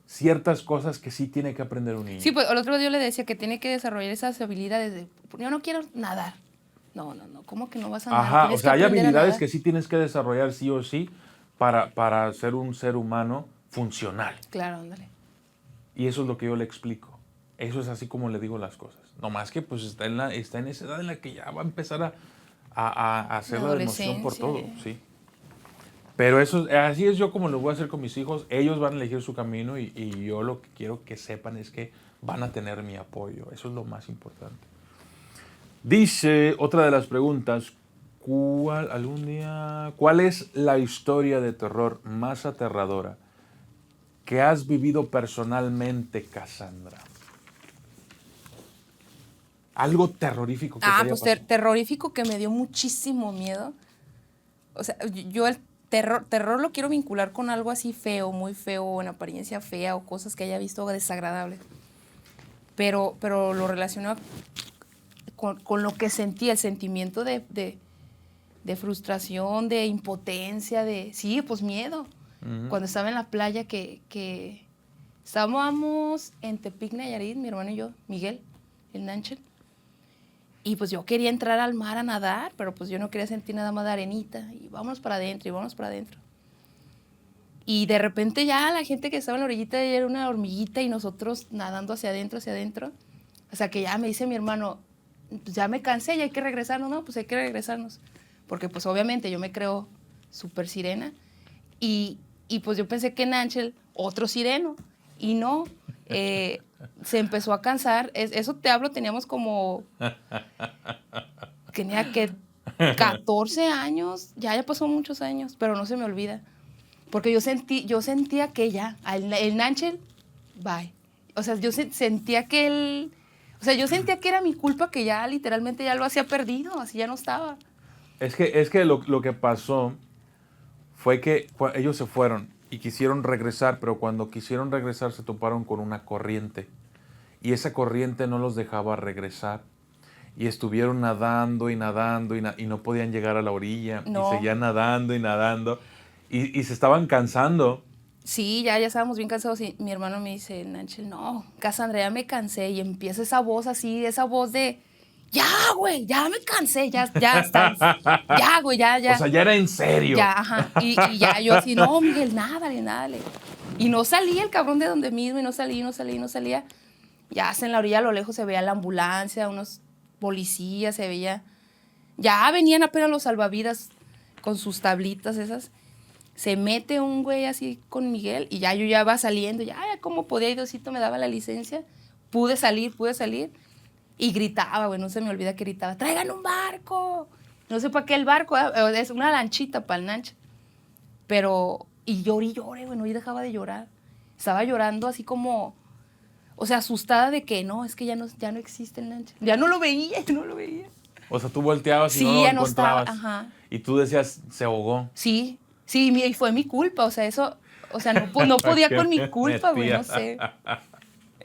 ciertas cosas que sí tiene que aprender un niño. Sí, pues el otro día yo le decía que tiene que desarrollar esas habilidades de, yo no quiero nadar. No, ¿cómo que no vas a nadar? Ajá, o sea, hay habilidades que sí tienes que desarrollar sí o sí para ser un ser humano funcional. Claro, ándale. Y eso es lo que yo le explico. Eso es así como le digo las cosas. No más que pues está en esa edad en la que ya va a empezar a hacer la emoción por todo, sí. Pero así es yo como lo voy a hacer con mis hijos. Ellos van a elegir su camino y yo lo que quiero que sepan es que van a tener mi apoyo. Eso es lo más importante. Dice otra de las preguntas, ¿cuál es la historia de terror más aterradora que has vivido personalmente, Cassandra? Algo terrorífico que te haya pasado. Terrorífico que me dio muchísimo miedo. O sea, yo el terror lo quiero vincular con algo así feo, muy feo, en apariencia fea o cosas que haya visto desagradables. Pero lo relaciono con lo que sentí, el sentimiento de frustración, de impotencia, sí, pues miedo. Uh-huh. Cuando estaba en la playa que estábamos en Tepic, Nayarit, mi hermano y yo, Miguel, el Nanchel. Y pues yo quería entrar al mar a nadar, pero pues yo no quería sentir nada más de arenita. Y vámonos para adentro, Y de repente ya la gente que estaba en la orillita era una hormiguita y nosotros nadando hacia adentro. O sea que ya me dice mi hermano, pues ya me cansé, ya hay que regresarnos, ¿no? Pues hay que regresarnos. Porque pues obviamente yo me creo súper sirena. Y pues yo pensé que Nanchel, otro sireno. Y no, se empezó a cansar. Eso te hablo, teníamos como... Tenía que 14 años, ya pasó muchos años, pero no se me olvida. Porque yo sentía que ya, el Nanchel, bye. O sea, yo sentía que era mi culpa que ya literalmente ya lo hacía perdido, así ya no estaba. Es que lo que pasó fue que ellos se fueron y quisieron regresar, pero cuando quisieron regresar se toparon con una corriente. Y esa corriente no los dejaba regresar. Y estuvieron nadando y no podían llegar a la orilla. No. Y seguían nadando y nadando. Y se estaban cansando. Sí, ya estábamos bien cansados. Y mi hermano me dice, Nanchel, no, Cassandra, ya me cansé. Y empieza esa voz así, esa voz de, ya, güey, ya me cansé, ya está. Ya, güey, ya. O sea, ya era en serio. Ya, ajá. Y ya yo así, no, Miguel, nádale. Y no salía el cabrón de donde mismo, y no salía. Ya en la orilla a lo lejos se veía la ambulancia, unos policías, se veía. Ya venían apenas los salvavidas con sus tablitas esas. Se mete un güey así con Miguel y ya yo ya va saliendo. Ya como podía, y Diosito me daba la licencia. Pude salir. Y gritaba, güey, no se me olvida que gritaba, ¡traigan un barco! No sé para qué el barco, es una lanchita para el Nancha. Pero, y lloré, güey, no dejaba de llorar. Estaba llorando así como... O sea, asustada de que no, es que ya no existe el Nancha. Ya no lo veía. O sea, tú volteabas y no lo encontrabas. No estaba, ajá. Y tú decías, se ahogó. Sí, y fue mi culpa. O sea, eso, no podía con mi culpa, güey, no sé.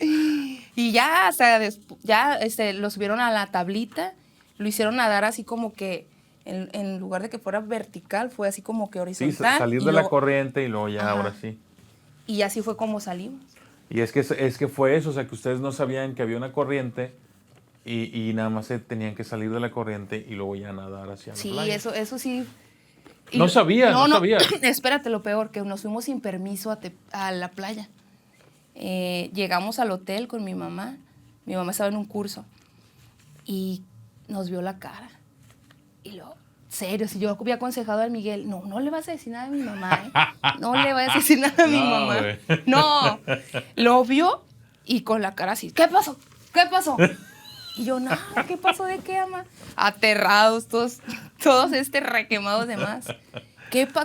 Y ya, hasta lo subieron a la tablita, lo hicieron nadar así como que, en lugar de que fuera vertical, fue así como que horizontal. Sí, salir de la corriente y luego ya, ajá. Ahora sí. Y así fue como salimos. Y es que fue eso, o sea, que ustedes no sabían que había una corriente y nada más tenían que salir de la corriente y luego ya nadar hacia la playa. Sí, eso sí. No sabía. Espérate, lo peor, que nos fuimos sin permiso a la playa. Llegamos al hotel con mi mamá. Mi mamá estaba en un curso y nos vio la cara. Y luego, serio, si yo había aconsejado al Miguel, no le vas a decir nada a mi mamá, no le vas a decir nada a mi mamá. Wey. No, lo vio y con la cara así, ¿qué pasó? Y yo, nada, ¿qué pasó de qué, ama? Aterrados, todos requemados de más.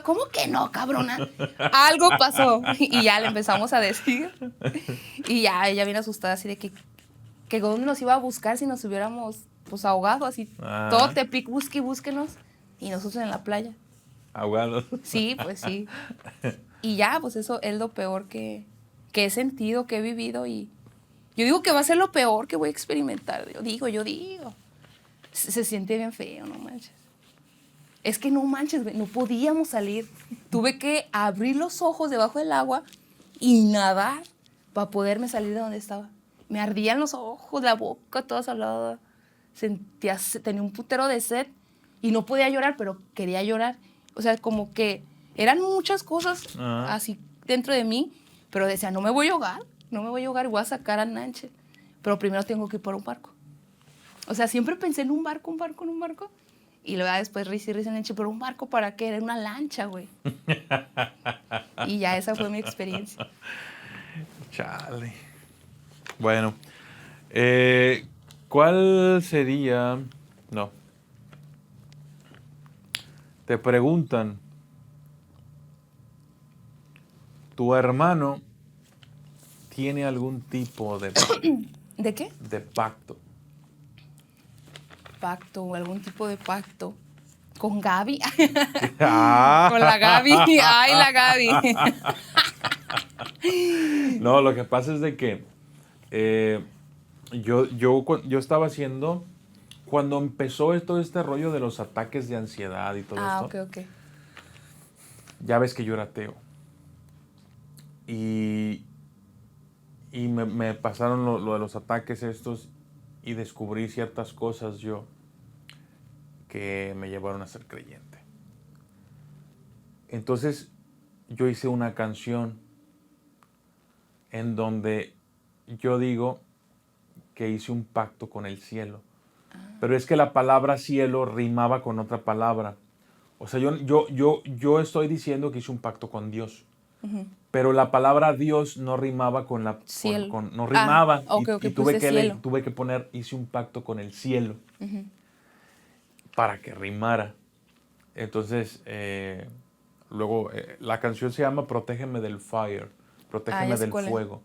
¿Cómo que no, cabrona? Algo pasó. Y ya le empezamos a decir. Y ya ella bien asustada, así de que ¿dónde nos iba a buscar si nos hubiéramos pues ahogado? Así, todo Tepic, búsquenos. Y nosotros en la playa. ¿Ahogados? Sí, pues sí. Y ya, pues eso es lo peor que he sentido, que he vivido. Y yo digo que va a ser lo peor que voy a experimentar. Yo digo. Se siente bien feo, no manches. Es que no manches, güey, no podíamos salir. Tuve que abrir los ojos debajo del agua y nadar para poderme salir de donde estaba. Me ardían los ojos, la boca toda salada. Tenía un putero de sed y no podía llorar, pero quería llorar. O sea, como que eran muchas cosas así dentro de mí, pero decía, no me voy a ahogar, voy a sacar a Nanche. pero primero tengo que ir por un barco. O sea, siempre pensé en un barco. Y luego después risa en el pero ¿un barco para qué? Era una lancha, güey. Y ya esa fue mi experiencia. Chale. Bueno, ¿cuál sería? No. Te preguntan, ¿tu hermano tiene algún tipo de ¿De qué? de pacto? Pacto o algún tipo de pacto. ¿Con Gaby? Ah. Con la Gaby. Ay, la Gaby. No, lo que pasa es de que yo estaba haciendo, cuando empezó todo este rollo de los ataques de ansiedad y todo esto, Ok. ya ves que yo era ateo. Y me pasaron lo de los ataques estos y descubrí ciertas cosas yo que me llevaron a ser creyente. Entonces yo hice una canción en donde yo digo que hice un pacto con el cielo. Pero es que la palabra cielo rimaba con otra palabra. O sea, yo estoy diciendo que hice un pacto con Dios. Uh-huh. Pero la palabra Dios no rimaba con la... Cielo. No rimaba. Okay, y tuve que poner, hice un pacto con el cielo. Uh-huh. Para que rimara. Entonces, luego, la canción se llama Protégeme del Fire. Protégeme del fuego.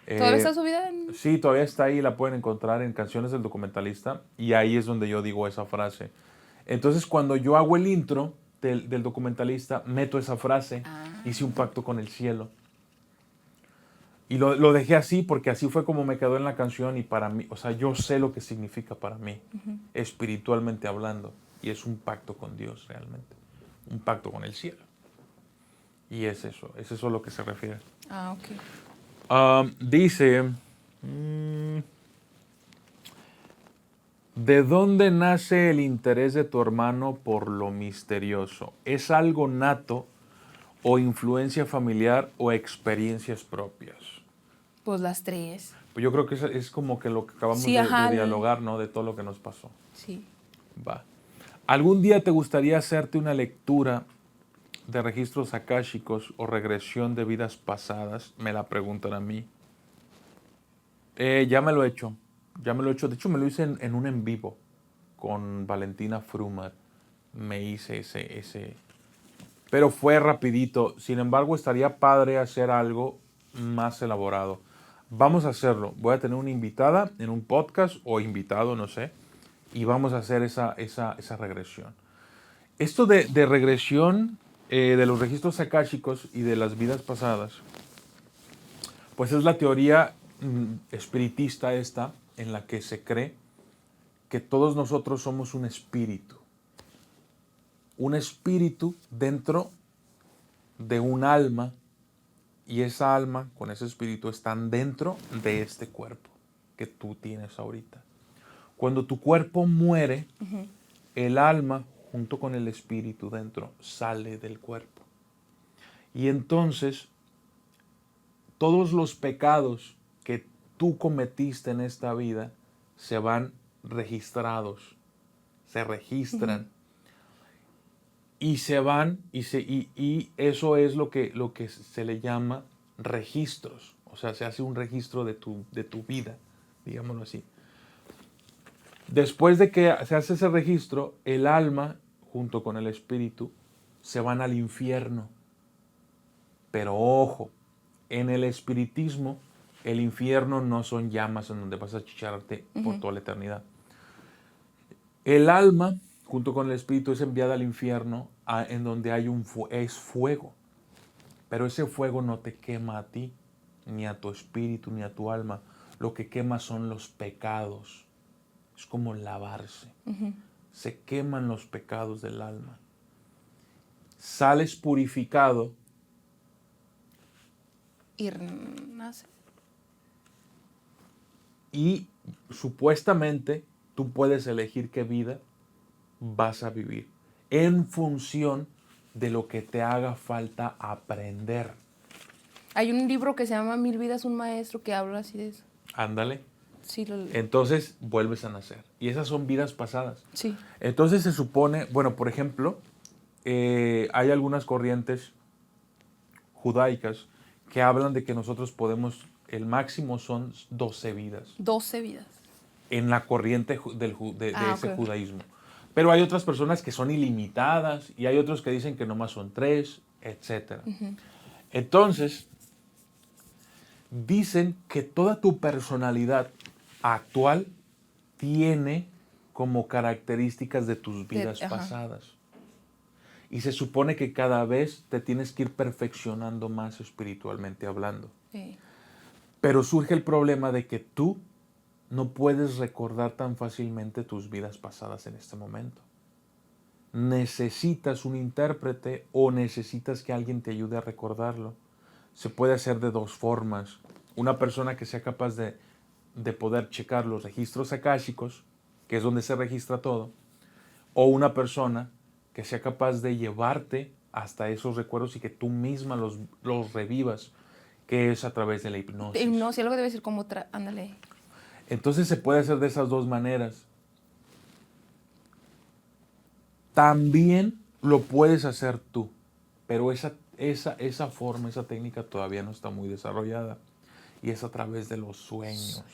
¿Todavía está subida? Sí, todavía está ahí, la pueden encontrar en Canciones del Documentalista. Y ahí es donde yo digo esa frase. Entonces, cuando yo hago el intro del documentalista, meto esa frase. Hice un pacto con el cielo. Y lo dejé así porque así fue como me quedó en la canción y para mí, o sea, yo sé lo que significa para mí, uh-huh, espiritualmente hablando. Y es un pacto con Dios realmente. Un pacto con el cielo. Y es eso a lo que se refiere. Ok. Dice, ¿de dónde nace el interés de tu hermano por lo misterioso? ¿Es algo nato o influencia familiar o experiencias propias? Pues las tres. Pues yo creo que es como que lo que acabamos de dialogar, ¿no? De todo lo que nos pasó. Sí. Va. ¿Algún día te gustaría hacerte una lectura de registros akáshicos o regresión de vidas pasadas? Me la preguntan a mí. Ya me lo he hecho. De hecho, me lo hice en un en vivo con Valentina Frumat. Me hice ese. Pero fue rapidito. Sin embargo, estaría padre hacer algo más elaborado. Vamos a hacerlo. Voy a tener una invitada en un podcast o invitado, no sé. Y vamos a hacer esa regresión. Esto de regresión de los registros akáshicos y de las vidas pasadas, pues es la teoría espiritista esta en la que se cree que todos nosotros somos un espíritu. Un espíritu dentro de un alma y esa alma con ese espíritu están dentro de este cuerpo que tú tienes ahorita. Cuando tu cuerpo muere, uh-huh, el alma junto con el espíritu dentro sale del cuerpo. Y entonces todos los pecados que tú cometiste en esta vida se van registrados, se registran. Uh-huh. Y se van, y eso es lo que se le llama registros. O sea, se hace un registro de tu vida, digámoslo así. Después de que se hace ese registro, el alma, junto con el espíritu, se van al infierno. Pero ojo, en el espiritismo, el infierno no son llamas en donde vas a chicharrarte, uh-huh, por toda la eternidad. El alma, junto con el espíritu, es enviada al infierno en donde hay es fuego. Pero ese fuego no te quema a ti, ni a tu espíritu, ni a tu alma. Lo que quema son los pecados. Es como lavarse. Uh-huh. Se queman los pecados del alma. Sales purificado. Y nace. Y supuestamente tú puedes elegir qué vida vas a vivir en función de lo que te haga falta aprender. Hay un libro que se llama 1000 vidas, un maestro, que habla así de eso. Ándale. Sí, Entonces vuelves a nacer. Y esas son vidas pasadas. sí. Entonces se supone, bueno, por ejemplo, hay algunas corrientes judaicas que hablan de que nosotros podemos, el máximo son 12 vidas 12 vidas. en la corriente de ese Ok. judaísmo. Pero hay otras personas que son ilimitadas y hay otros que dicen que nomás son 3, etc. Entonces, dicen que toda tu personalidad actual tiene como características de tus vidas Ajá. pasadas. Y se supone que cada vez te tienes que ir perfeccionando más espiritualmente hablando. Sí. Pero surge el problema de que tú no puedes recordar tan fácilmente tus vidas pasadas en este momento. Necesitas un intérprete o necesitas que alguien te ayude a recordarlo. Se puede hacer de dos formas. Una persona que sea capaz de poder checar los registros akáshicos, que es donde se registra todo, o una persona que sea capaz de llevarte hasta esos recuerdos y que tú misma los revivas, que es a través de la hipnosis. No, si algo debe ser como ándale. Entonces se puede hacer de esas dos maneras. También lo puedes hacer tú, pero esa forma, esa técnica todavía no está muy desarrollada y es a través de los sueños.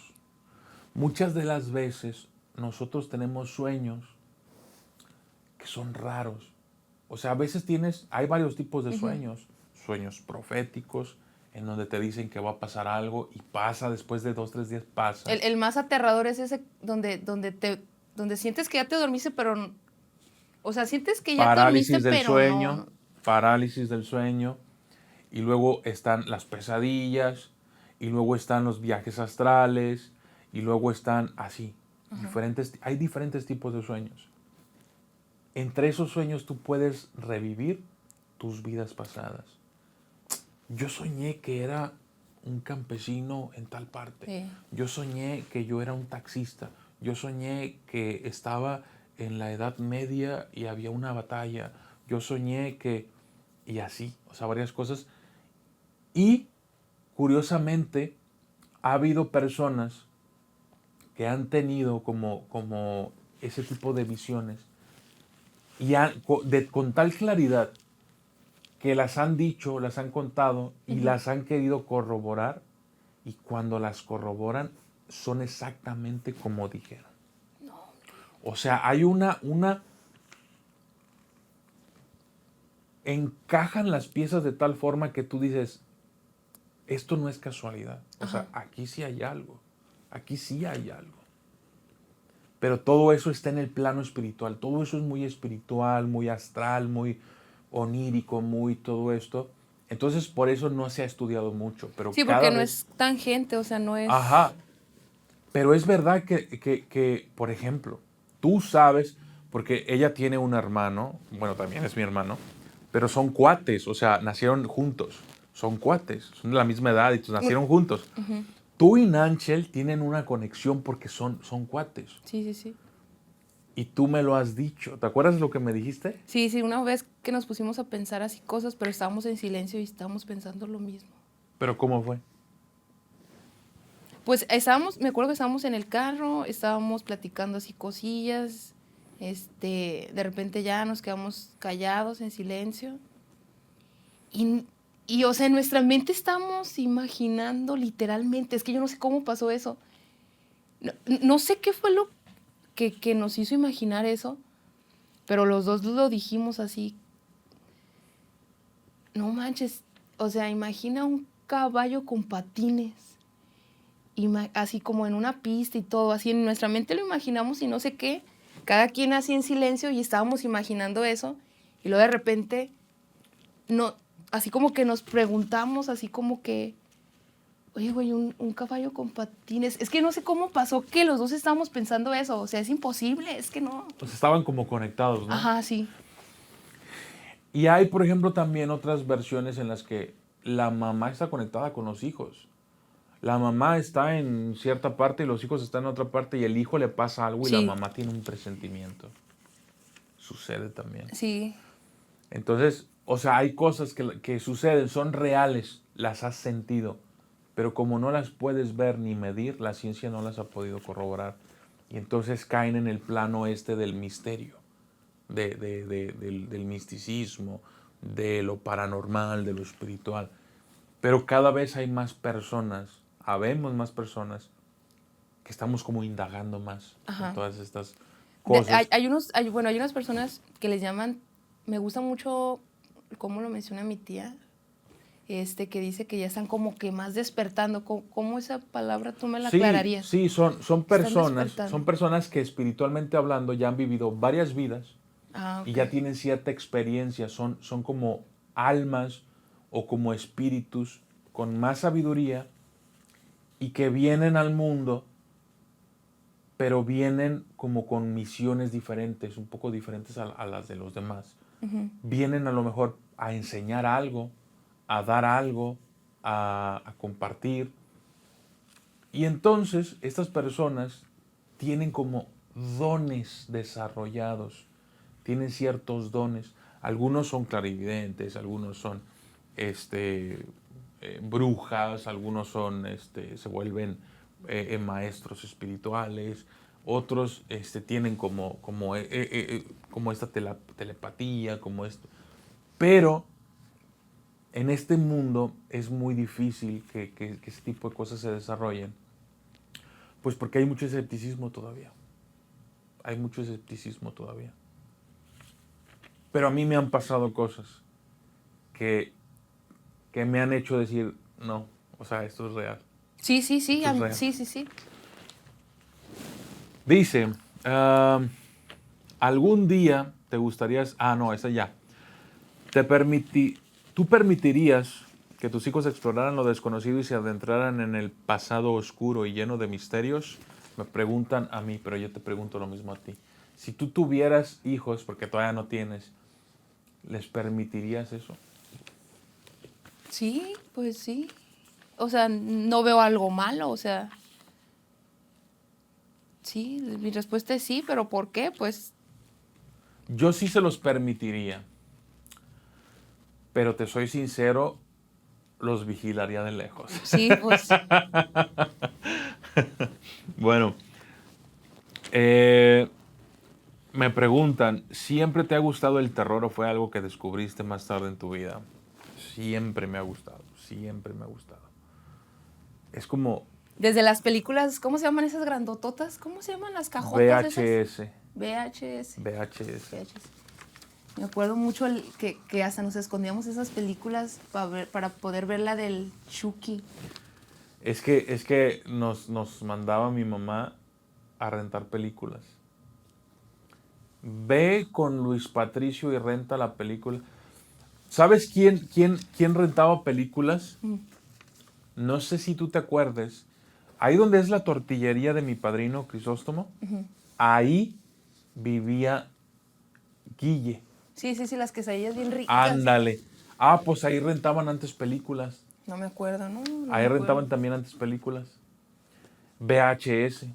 Muchas de las veces nosotros tenemos sueños que son raros. O sea, a veces hay varios tipos de sueños. Sueños proféticos, en donde te dicen que va a pasar algo y pasa después de 2, 3 días, pasa. El más aterrador es ese donde sientes que ya te dormiste, pero... O sea, sientes que ya te dormiste, Parálisis del pero sueño, no. parálisis del sueño. Y luego están las pesadillas, y luego están los viajes astrales, y luego están así. Hay diferentes tipos de sueños. Entre esos sueños tú puedes revivir tus vidas pasadas. Yo soñé que era un campesino en tal parte. Sí. Yo soñé que yo era un taxista. Yo soñé que estaba en la Edad Media y había una batalla. Yo soñé que... Y así, o sea, varias cosas. Y, curiosamente, ha habido personas que han tenido como ese tipo de visiones y con tal claridad que las han dicho, las han contado y las han querido corroborar, y cuando las corroboran son exactamente como dijeron. O sea, hay encajan las piezas de tal forma que tú dices, esto no es casualidad. O sea, aquí sí hay algo. Aquí sí hay algo. Pero todo eso está en el plano espiritual. Todo eso es muy espiritual, muy astral, muy onírico, muy todo esto. Entonces, por eso no se ha estudiado mucho. Pero Sí, porque no es tangente, o sea, no es... Ajá. Pero es verdad que, por ejemplo, tú sabes, porque ella tiene un hermano, bueno, también es mi hermano, pero son cuates, o sea, nacieron juntos. Son cuates, son de la misma edad y nacieron juntos. Tú y Nanchel tienen una conexión porque son cuates. Sí, sí, sí. Y tú me lo has dicho. ¿Te acuerdas de lo que me dijiste? Sí, sí, una vez que nos pusimos a pensar así cosas, pero estábamos en silencio y estábamos pensando lo mismo. ¿Pero cómo fue? Pues me acuerdo que estábamos en el carro, estábamos platicando así cosillas, de repente ya nos quedamos callados en silencio y o sea, en nuestra mente estamos imaginando literalmente, es que yo no sé cómo pasó eso, no sé qué fue lo que nos hizo imaginar eso, pero los dos lo dijimos así, no manches, o sea, imagina un caballo con patines. Así como en una pista y todo, así en nuestra mente lo imaginamos y no sé qué, cada quien así en silencio y estábamos imaginando eso y luego de repente, no, así como que nos preguntamos, así como que, oye, güey, un caballo con patines, es que no sé cómo pasó que los dos estábamos pensando eso, o sea, es imposible, es que no. Pues estaban como conectados, ¿no? Ajá, sí. Y hay, por ejemplo, también otras versiones en las que la mamá está conectada con los hijos. La mamá está en cierta parte y los hijos están en otra parte y el hijo le pasa algo y la Sí. mamá tiene un presentimiento. Sucede también. Sí. Entonces, o sea, hay cosas que suceden, son reales, las has sentido, pero como no las puedes ver ni medir, la ciencia no las ha podido corroborar. Y entonces caen en el plano del misterio, del misticismo, de lo paranormal, de lo espiritual. Pero cada vez hay más personas, habemos más personas que estamos como indagando más en todas estas cosas. Hay unas personas que les llaman, me gusta mucho cómo lo menciona mi tía, que dice que ya están como que más despertando. ¿Cómo esa palabra tú me la aclararías? Sí, son personas que espiritualmente hablando ya han vivido varias vidas y ya tienen cierta experiencia, son como almas o como espíritus con más sabiduría y que vienen al mundo, pero vienen como con misiones diferentes, un poco diferentes a las de los demás. Uh-huh. Vienen a lo mejor a enseñar algo, a dar algo, a compartir. Y entonces estas personas tienen como dones desarrollados, tienen ciertos dones. Algunos son clarividentes, algunos son brujas, algunos son se vuelven maestros espirituales, otros tienen como esta telepatía, como esto. Pero en este mundo es muy difícil que ese tipo de cosas se desarrollen, pues porque hay mucho escepticismo todavía. Hay mucho escepticismo todavía. Pero a mí me han pasado cosas que me han hecho decir, no, o sea, esto es real. Sí. Dice, algún día te gustaría... no, esa ya. ¿Tú permitirías que tus hijos exploraran lo desconocido y se adentraran en el pasado oscuro y lleno de misterios? Me preguntan a mí, pero yo te pregunto lo mismo a ti. Si tú tuvieras hijos, porque todavía no tienes, ¿les permitirías eso? Sí, pues sí. O sea, no veo algo malo, o sea... Sí, mi respuesta es sí, pero ¿por qué? Pues... Yo sí se los permitiría. Pero te soy sincero, los vigilaría de lejos. Sí, pues... Bueno, me preguntan, ¿siempre te ha gustado el terror o fue algo que descubriste más tarde en tu vida? Siempre me ha gustado, siempre me ha gustado. Es como... Desde las películas, ¿cómo se llaman esas grandototas? ¿Cómo se llaman las cajotas VHS. Esas? VHS. Me acuerdo mucho que hasta nos escondíamos esas películas para poder ver la del Chucky. Es que nos mandaba mi mamá a rentar películas. Ve con Luis Patricio y renta la película. ¿Sabes quién rentaba películas? No sé si tú te acuerdes. Ahí donde es la tortillería de mi padrino Crisóstomo, ahí vivía Guille. Sí, las quesadillas bien ricas. Ándale. Pues ahí rentaban antes películas. No me acuerdo, ¿no? Ahí rentaban también antes películas. VHS.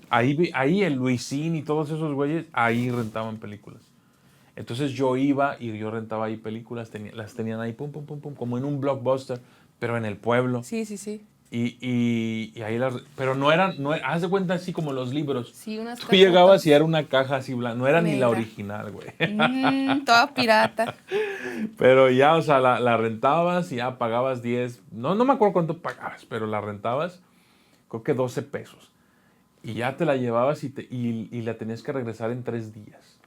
Ahí el Luisín y todos esos güeyes, ahí rentaban películas. Entonces yo iba y yo rentaba ahí películas, las tenían ahí, pum, como en un Blockbuster, pero en el pueblo. Sí. Y ahí pero no eran, haz de cuenta así como los libros. Sí, unas Tú llegabas y era una caja así blanca, no era ni la original, güey. Toda pirata. Pero ya, o sea, la rentabas y ya pagabas 10, no me acuerdo cuánto pagabas, pero la rentabas, creo que 12 pesos. Y ya te la llevabas y la tenías que regresar en 3 días.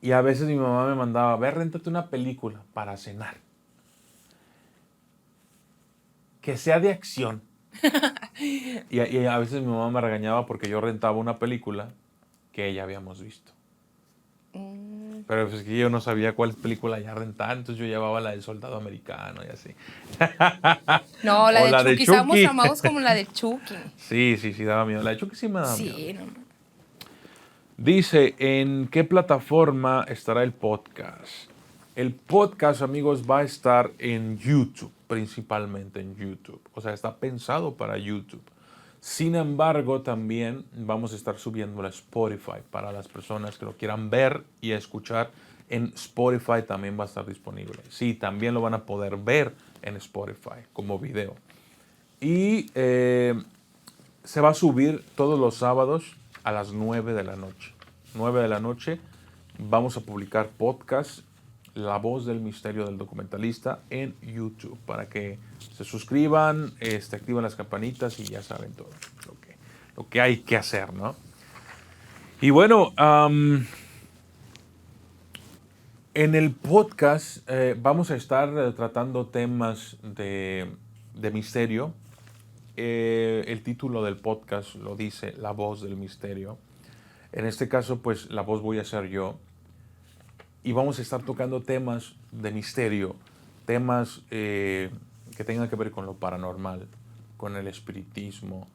Y a veces mi mamá me mandaba, ve, réntate una película para cenar. Que sea de acción. y a veces mi mamá me regañaba porque yo rentaba una película que ya habíamos visto. Pero pues que yo no sabía cuál película ya rentar, entonces yo llevaba la del Soldado Americano y así. No, la de Chucky. Estábamos amados como la de Chucky. Sí, daba miedo. La de Chucky sí me daba miedo. Sí, no. Dice, ¿en qué plataforma estará el podcast? El podcast, amigos, va a estar en YouTube, principalmente en YouTube. O sea, está pensado para YouTube. Sin embargo, también vamos a estar subiendo a Spotify para las personas que lo quieran ver y escuchar En Spotify también va a estar disponible. Sí, también lo van a poder ver en Spotify como video. Y se va a subir todos los sábados a las 9 de la noche. 9 de la noche vamos a publicar podcast La Voz del Misterio del Documentalista en YouTube para que se suscriban, activen las campanitas y ya saben todo lo que hay que hacer, ¿no? Y bueno, en el podcast vamos a estar tratando temas de misterio. El título del podcast lo dice, La Voz del Misterio. En este caso, pues la voz voy a ser yo. Y vamos a estar tocando temas de misterio, temas que tengan que ver con lo paranormal, con el espiritismo,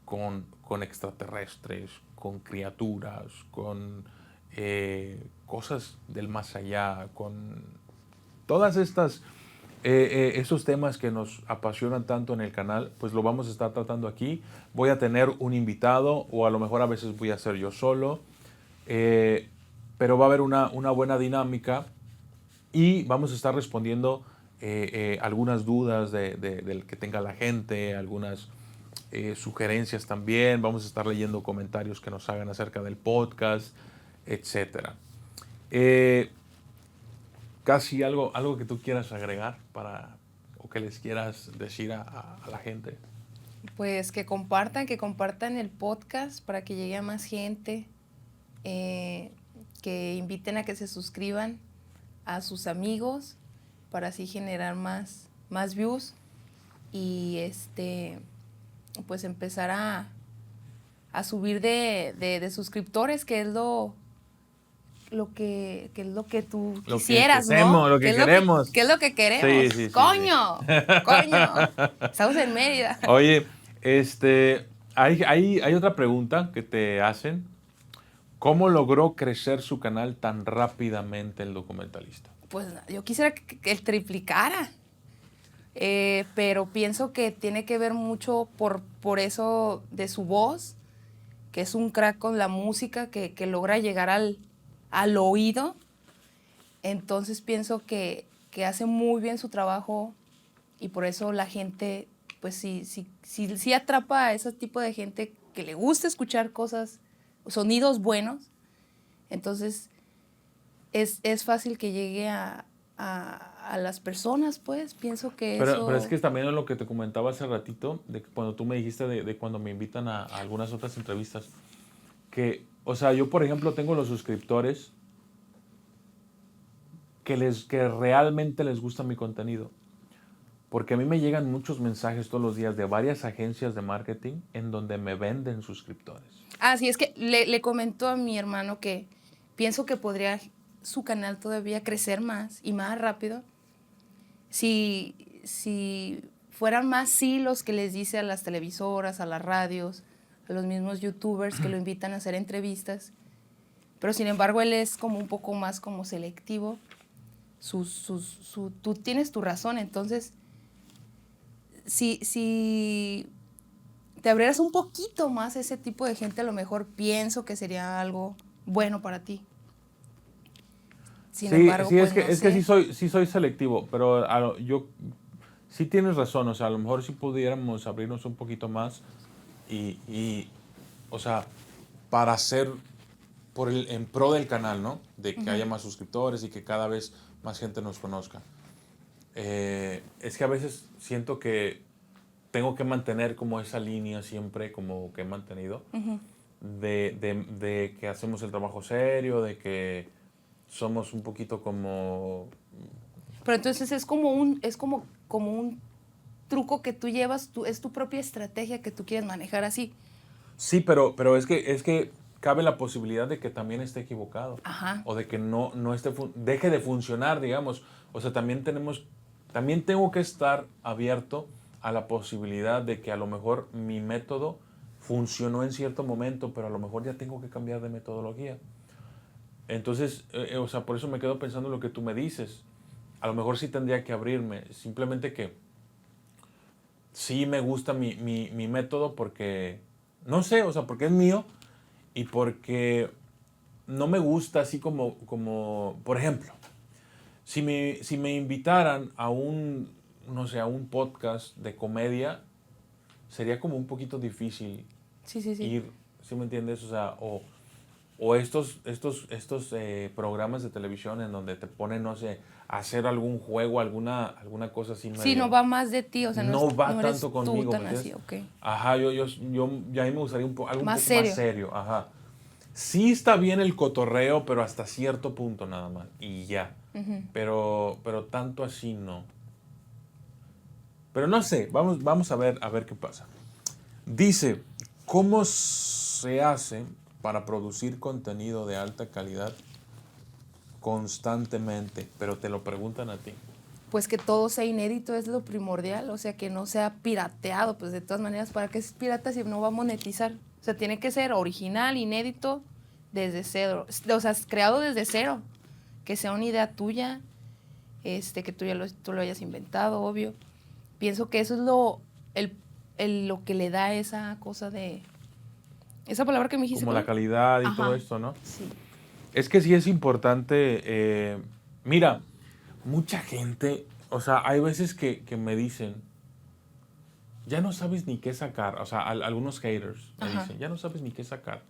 con extraterrestres, con criaturas, con cosas del más allá, con todas estas esos temas que nos apasionan tanto en el canal, pues lo vamos a estar tratando aquí. Voy a tener un invitado o a lo mejor a veces voy a ser yo solo, pero va a haber una buena dinámica y vamos a estar respondiendo algunas dudas del que tenga la gente, algunas sugerencias también. Vamos a estar leyendo comentarios que nos hagan acerca del podcast, etc. Casi algo que tú quieras agregar o que les quieras decir a la gente. Pues que compartan el podcast para que llegue a más gente, que inviten a que se suscriban a sus amigos para así generar más views y pues empezar a subir de suscriptores, que es lo que tú quisieras, ¿no? Lo que queremos. ¿Qué es lo que queremos? Sí. ¡Coño! Estamos en Mérida. Oye, hay otra pregunta que te hacen. ¿Cómo logró crecer su canal tan rápidamente el documentalista? Pues yo quisiera que él triplicara, pero pienso que tiene que ver mucho por eso de su voz, que es un crack con la música, que logra llegar al oído. Entonces pienso que hace muy bien su trabajo y por eso la gente, pues sí atrapa a ese tipo de gente que le gusta escuchar cosas, sonidos buenos. Entonces es fácil que llegue a las personas, pues pienso que eso... Pero es que también es lo que te comentaba hace ratito, de que cuando tú me dijiste de cuando me invitan a algunas otras entrevistas, que, o sea, yo por ejemplo tengo los suscriptores que realmente les gusta mi contenido. Porque a mí me llegan muchos mensajes todos los días de varias agencias de marketing en donde me venden suscriptores. Sí, es que le comentó a mi hermano que pienso que podría su canal todavía crecer más y más rápido si fueran más sí los que les dice a las televisoras, a las radios, a los mismos youtubers que lo invitan a hacer entrevistas. Pero sin embargo él es como un poco más como selectivo. Tú tienes tu razón, entonces si te abrieras un poquito más a ese tipo de gente, a lo mejor pienso que sería algo bueno para ti. Sin embargo, sí, pues, es que sí soy selectivo, pero yo sí tienes razón, o sea, a lo mejor sí pudiéramos abrirnos un poquito más y o sea, para hacer en pro del canal, ¿no? De que haya más suscriptores y que cada vez más gente nos conozca. Es que a veces siento que tengo que mantener como esa línea siempre como que he mantenido de que hacemos el trabajo serio, de que somos un poquito como... Pero entonces es como un truco que tú llevas, es tu propia estrategia que tú quieres manejar así. Sí, pero es que cabe la posibilidad de que también esté equivocado. Ajá. O de que no deje de funcionar, digamos. O sea, también tengo que estar abierto a la posibilidad de que a lo mejor mi método funcionó en cierto momento, pero a lo mejor ya tengo que cambiar de metodología. Entonces, o sea, por eso me quedo pensando en lo que tú me dices. A lo mejor sí tendría que abrirme. Simplemente que sí me gusta mi método porque, no sé, o sea, porque es mío y porque no me gusta así como por ejemplo, si me invitaran a no sé, a un podcast de comedia, sería como un poquito difícil Sí, sí, sí. ir, ¿sí me entiendes? O sea, o estos programas de televisión en donde te ponen, no sé, a hacer algún juego, alguna cosa así medio. Sí, no va más de ti, o sea, No va no eres tanto tú conmigo, ¿me tan así, entiendes? ok. Ajá, yo ya a mí me gustaría algo un Más poco serio. más serio, ajá. Sí está bien el cotorreo, pero hasta cierto punto nada más, y ya. Pero tanto así no. Pero no sé, vamos a ver qué pasa. Dice, ¿cómo se hace para producir contenido de alta calidad constantemente? Pero te lo preguntan a ti. Pues que todo sea inédito es lo primordial, o sea, que no sea pirateado, pues de todas maneras, ¿para qué es pirata si no va a monetizar? O sea, tiene que ser original, inédito, desde cero, o sea, creado desde cero, que sea una idea tuya, que tú lo hayas inventado, obvio. Pienso que eso es lo que le da esa cosa de... Esa palabra que me dijiste. Como la ¿cuál? calidad y Ajá. todo esto, ¿no? Sí. Es que sí es importante. Mira, mucha gente, o sea, hay veces que me dicen, ya no sabes ni qué sacar. O sea, algunos haters me Ajá. dicen, ya no sabes ni qué sacar.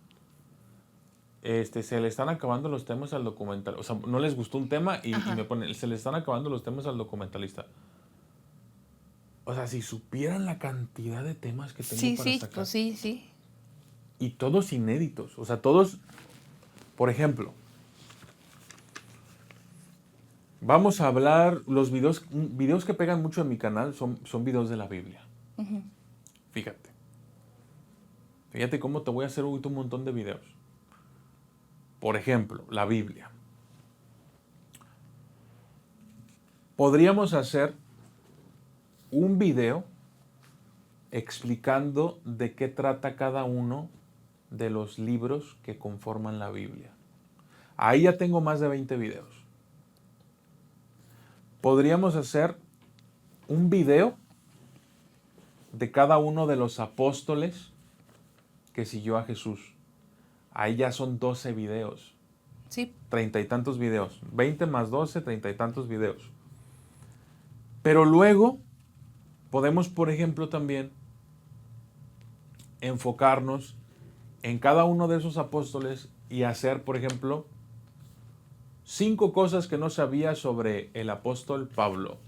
Se le están acabando los temas al documental. O sea, no les gustó un tema y Ajá. me ponen, se le están acabando los temas al documentalista. O sea, si supieran la cantidad de temas que tengo Sí, para sí, sacar. pues sí, sí. Y todos inéditos. O sea, todos, por ejemplo, vamos a hablar, los videos que pegan mucho en mi canal son videos de la Biblia. Fíjate. Fíjate cómo te voy a hacer un montón de videos. Por ejemplo, la Biblia. Podríamos hacer un video explicando de qué trata cada uno de los libros que conforman la Biblia. Ahí ya tengo más de 20 videos. Podríamos hacer un video de cada uno de los apóstoles que siguió a Jesús. Ahí ya son 12 videos. Sí. 30 y tantos videos. 20 más 12, 30 y tantos videos. Pero luego podemos, por ejemplo, también enfocarnos en cada uno de esos apóstoles y hacer, por ejemplo, 5 cosas que no sabías sobre el apóstol Pablo.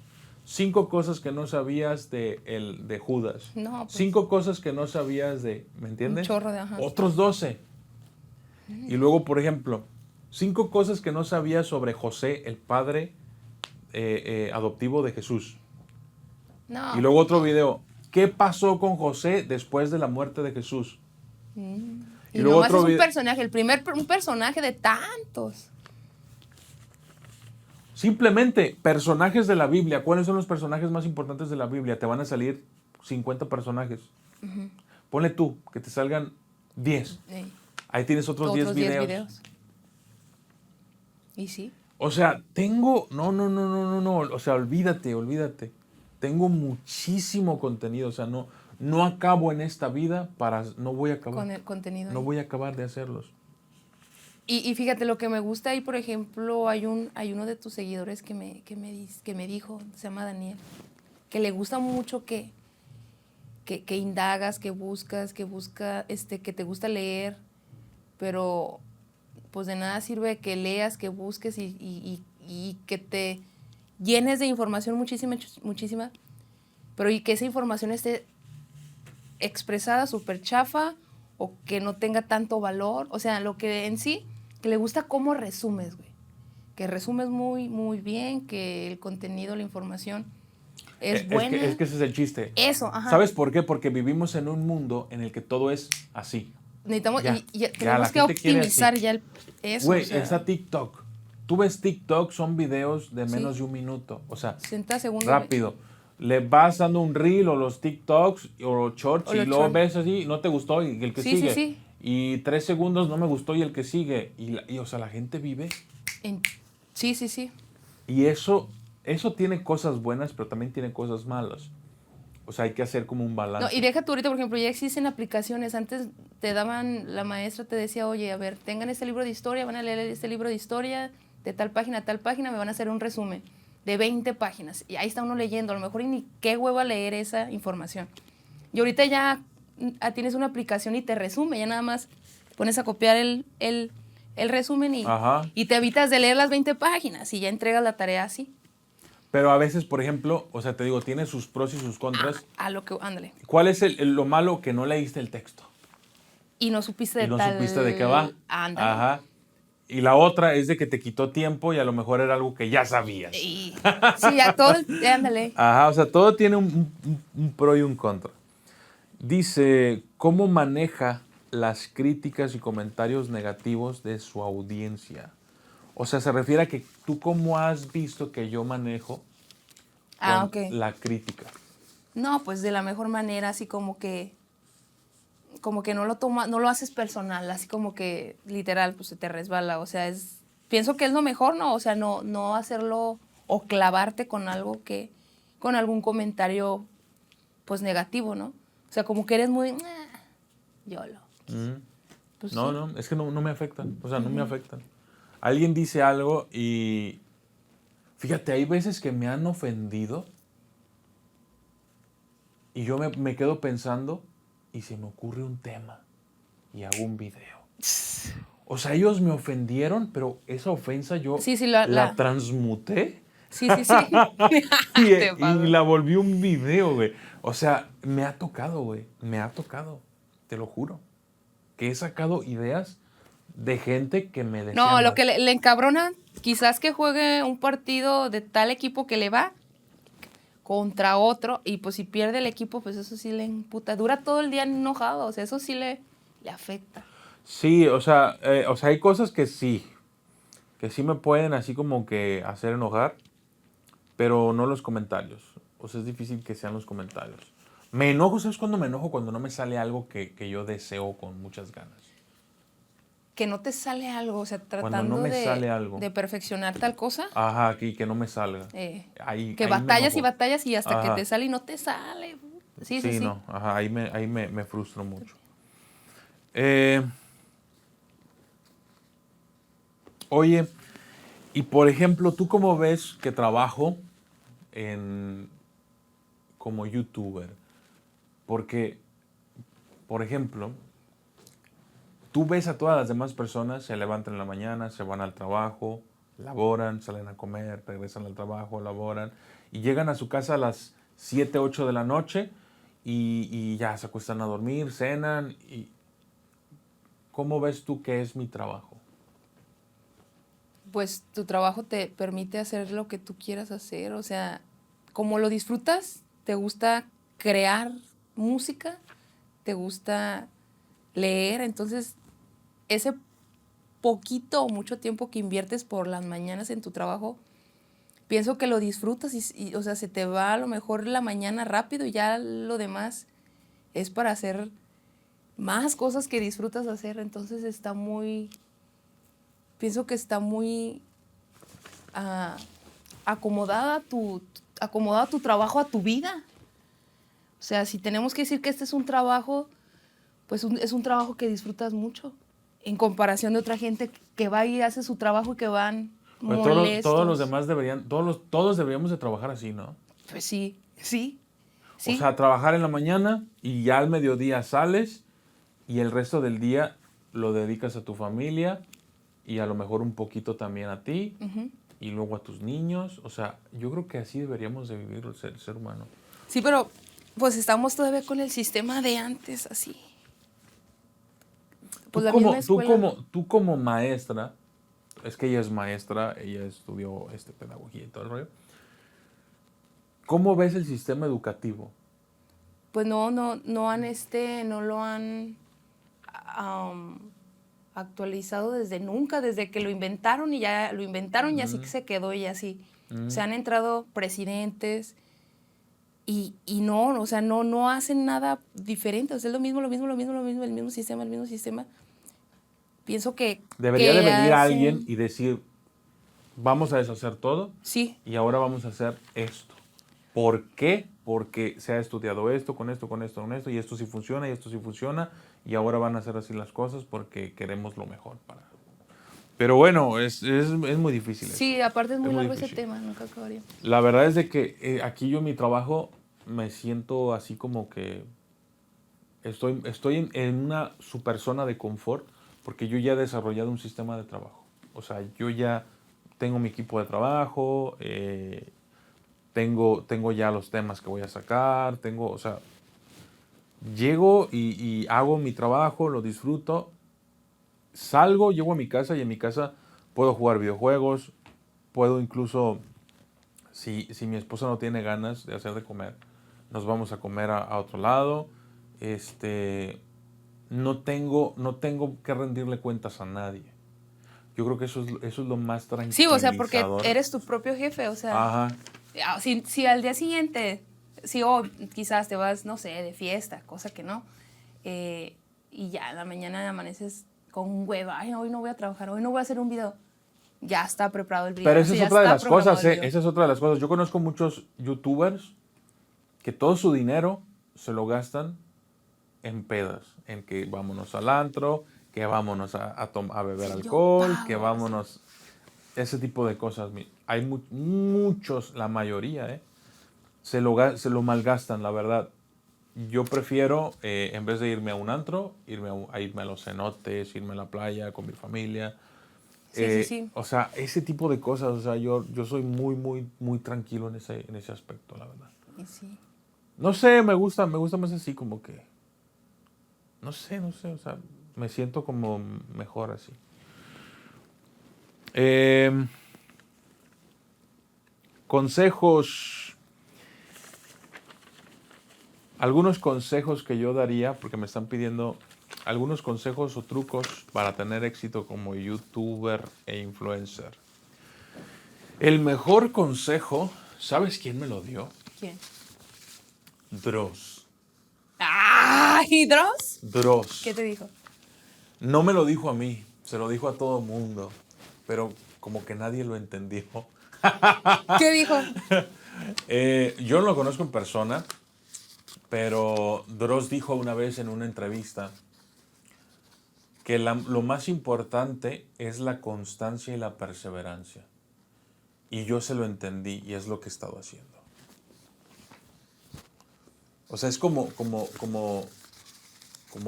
5 cosas que no sabías de Judas. No, pues, 5 cosas que no sabías ¿me entiendes? un chorro de ajá. Otros 12. Y luego, por ejemplo, 5 cosas que no sabías sobre José, el padre adoptivo de Jesús. No. Y luego otro video. ¿Qué pasó con José después de la muerte de Jesús? Y luego nomás es un personaje, un personaje de tantos. Simplemente personajes de la Biblia. ¿Cuáles son los personajes más importantes de la Biblia? Te van a salir 50 personajes. Ponle tú, que te salgan 10. Sí. Ahí tienes otros 10 videos. ¿Y sí? O sea, tengo... No. O sea, olvídate. Tengo muchísimo contenido. O sea, no acabo en esta vida no voy a acabar. Con el contenido. No voy a acabar de hacerlos. Y fíjate, lo que me gusta ahí, por ejemplo, hay uno de tus seguidores que me dijo, se llama Daniel, que le gusta mucho que indagas, que buscas, que te gusta leer, pero pues de nada sirve que leas, que busques y que te llenes de información muchísima, pero y que esa información esté expresada súper chafa o que no tenga tanto valor, o sea, lo que en sí, que le gusta cómo resumes, güey, que resumes muy, muy bien, que el contenido, la información es buena. Es que ese es el chiste. Eso, ajá. ¿Sabes por qué? Porque vivimos en un mundo en el que todo es así. Necesitamos, Ya, tenemos que optimizar ya eso. Güey, o sea, está TikTok. Tú ves TikTok, son videos de menos de un minuto. O sea, 60 segundos. rápido. Le vas dando un reel o los TikToks o los shorts y luego ves así, no te gustó y el que sigue. Sí. Y 3 segundos no me gustó y el que sigue. Y o sea, la gente vive. Sí. Y eso tiene cosas buenas, pero también tiene cosas malas. O sea, hay que hacer como un balance. No, y deja tú ahorita, por ejemplo, ya existen aplicaciones. Antes te daban, la maestra te decía, oye, a ver, tengan este libro de historia, van a leer este libro de historia, de tal página a tal página, me van a hacer un resumen de 20 páginas. Y ahí está uno leyendo, a lo mejor y ni qué hueva leer esa información. Y ahorita ya tienes una aplicación y te resume, ya nada más pones a copiar el resumen y te evitas de leer las 20 páginas y ya entregas la tarea así. Pero a veces, por ejemplo, o sea, te digo, tiene sus pros y sus contras. Ándale. ¿Cuál es lo malo? Que no leíste el texto. Y no supiste Y no supiste de qué va. Ándale. Ajá. Y la otra es de que te quitó tiempo y a lo mejor era algo que ya sabías. Sí, ya todo, ándale. Ajá, o sea, todo tiene un pro y un contra. Dice, ¿cómo maneja las críticas y comentarios negativos de su audiencia? O sea, se refiere a que tú cómo has visto que yo manejo Ok. la crítica. No, pues de la mejor manera, así como que no lo haces personal, así como que literal, pues se te resbala. O sea, pienso que es lo mejor, ¿no? O sea, no hacerlo o clavarte con algo con algún comentario, pues negativo, ¿no? O sea, como que eres muy, YOLO. Pues No, sí. no, es que no me afectan. O sea, no me afectan. Alguien dice algo y fíjate, hay veces que me han ofendido y yo me quedo pensando y se me ocurre un tema y hago un video. O sea, ellos me ofendieron, pero esa ofensa yo Sí, la transmuté Sí. y la volví un video, güey. O sea, me ha tocado, güey. Me ha tocado, te lo juro. Que he sacado ideas de gente que me decía No, lo mal. que le encabrona, quizás que juegue un partido de tal equipo que le va contra otro, y pues si pierde el equipo, pues eso sí le emputa. Dura todo el día enojado, o sea, eso sí le afecta. Sí, o sea, hay cosas que sí me pueden así como que hacer enojar, pero no los comentarios. O sea, es difícil que sean los comentarios. Me enojo, ¿sabes cuándo me enojo? Cuando no me sale algo que yo deseo con muchas ganas. Que no te sale algo, o sea, Cuando tratando no me sale algo. de perfeccionar tal cosa. Ajá, que no me salga. Ahí Que me batallas y enojo. batallas y hasta que Ajá. te sale y no te sale. Sí. No, ajá, ahí me frustro mucho. Oye, y por ejemplo, ¿tú cómo ves que trabajo como youtuber? Porque, por ejemplo, tú ves a todas las demás personas, se levantan en la mañana, se van al trabajo, laboran, salen a comer, regresan al trabajo, laboran, y llegan a su casa a las 7, 8 de la noche y ya se acuestan a dormir, cenan. ¿Cómo ves tú que es mi trabajo? Pues tu trabajo te permite hacer lo que tú quieras hacer, o sea, como lo disfrutas, te gusta crear música, te gusta leer, entonces ese poquito o mucho tiempo que inviertes por las mañanas en tu trabajo, pienso que lo disfrutas y, o sea, se te va a lo mejor la mañana rápido y ya lo demás es para hacer más cosas que disfrutas hacer, entonces pienso que está muy acomodado tu trabajo a tu vida. O sea, si tenemos que decir que este es un trabajo, pues es un trabajo que disfrutas mucho, en comparación de otra gente que va y hace su trabajo y que van Pues molestos. todos los demás todos deberíamos de trabajar así, ¿no? Pues sí. O sea, trabajar en la mañana y ya al mediodía sales y el resto del día lo dedicas a tu familia y a lo mejor un poquito también a ti y luego a tus niños. O sea, yo creo que así deberíamos de vivir el ser humano. Sí, pero pues estamos todavía con el sistema de antes, así. Pues la misma escuela. Tú como maestra, es que ella es maestra, ella estudió pedagogía y todo el rollo. ¿Cómo ves el sistema educativo? Pues no lo han actualizado desde nunca, desde que lo inventaron y ya lo inventaron y así que se quedó y así. Se han entrado presidentes y no, o sea, no hacen nada diferente, o sea, es lo mismo, el mismo sistema. Pienso que Debería de venir alguien y decir, vamos a deshacer todo sí. y ahora vamos a hacer esto. ¿Por qué? porque se ha estudiado esto, con esto, con esto, con esto, y esto sí funciona, y esto sí funciona, y ahora van a hacer así las cosas porque queremos lo mejor para... Pero bueno, es muy difícil eso. Sí, aparte es muy muy largo ese difícil. tema, nunca acabaría. La verdad es de que aquí yo en mi trabajo me siento así como que estoy en una super zona de confort porque yo ya he desarrollado un sistema de trabajo. O sea, yo ya tengo mi equipo de trabajo, tengo ya los temas que voy a sacar, o sea, llego y hago mi trabajo, lo disfruto, salgo, llego a mi casa y en mi casa puedo jugar videojuegos, puedo incluso, si mi esposa no tiene ganas de hacer de comer, nos vamos a comer a otro lado, no tengo que rendirle cuentas a nadie. Yo creo que eso es lo más Sí, o sea, porque tranquilizador. eres tu propio jefe, o sea, Ajá. si al día siguiente, si oh, quizás te vas, no sé, de fiesta, cosa que no, y ya en la mañana amaneces con hueva, ay, hoy no voy a trabajar, hoy no voy a hacer un video, ya está preparado el video. Pero o esa sea, es ya otra de está las programado cosas, el video. esa es otra de las cosas. Yo conozco muchos youtubers que todo su dinero se lo gastan en pedas, en que vámonos al antro, que vámonos a beber Sí, yo alcohol, pago, que vámonos, ese tipo de cosas. Hay muchos, la mayoría, se lo malgastan, la verdad. Yo prefiero, en vez de irme a un antro, irme a los cenotes, irme a la playa con mi familia. Sí. O sea, ese tipo de cosas, o sea, yo soy muy, muy, muy tranquilo en ese aspecto, la verdad. Y sí. No sé, me gusta más así como que, no sé, o sea, me siento como mejor así. Consejos, algunos consejos que yo daría, porque me están pidiendo algunos consejos o trucos para tener éxito como youtuber e influencer. El mejor consejo, ¿sabes quién me lo dio? ¿Quién? Dross. ¡Ay, Dross! Dross. ¿Qué te dijo? No me lo dijo a mí, se lo dijo a todo mundo, pero como que nadie lo entendió. ¿Qué dijo? Yo no lo conozco en persona, pero Dross dijo una vez en una entrevista que lo más importante es la constancia y la perseverancia. Y yo se lo entendí y es lo que he estado haciendo. O sea, es como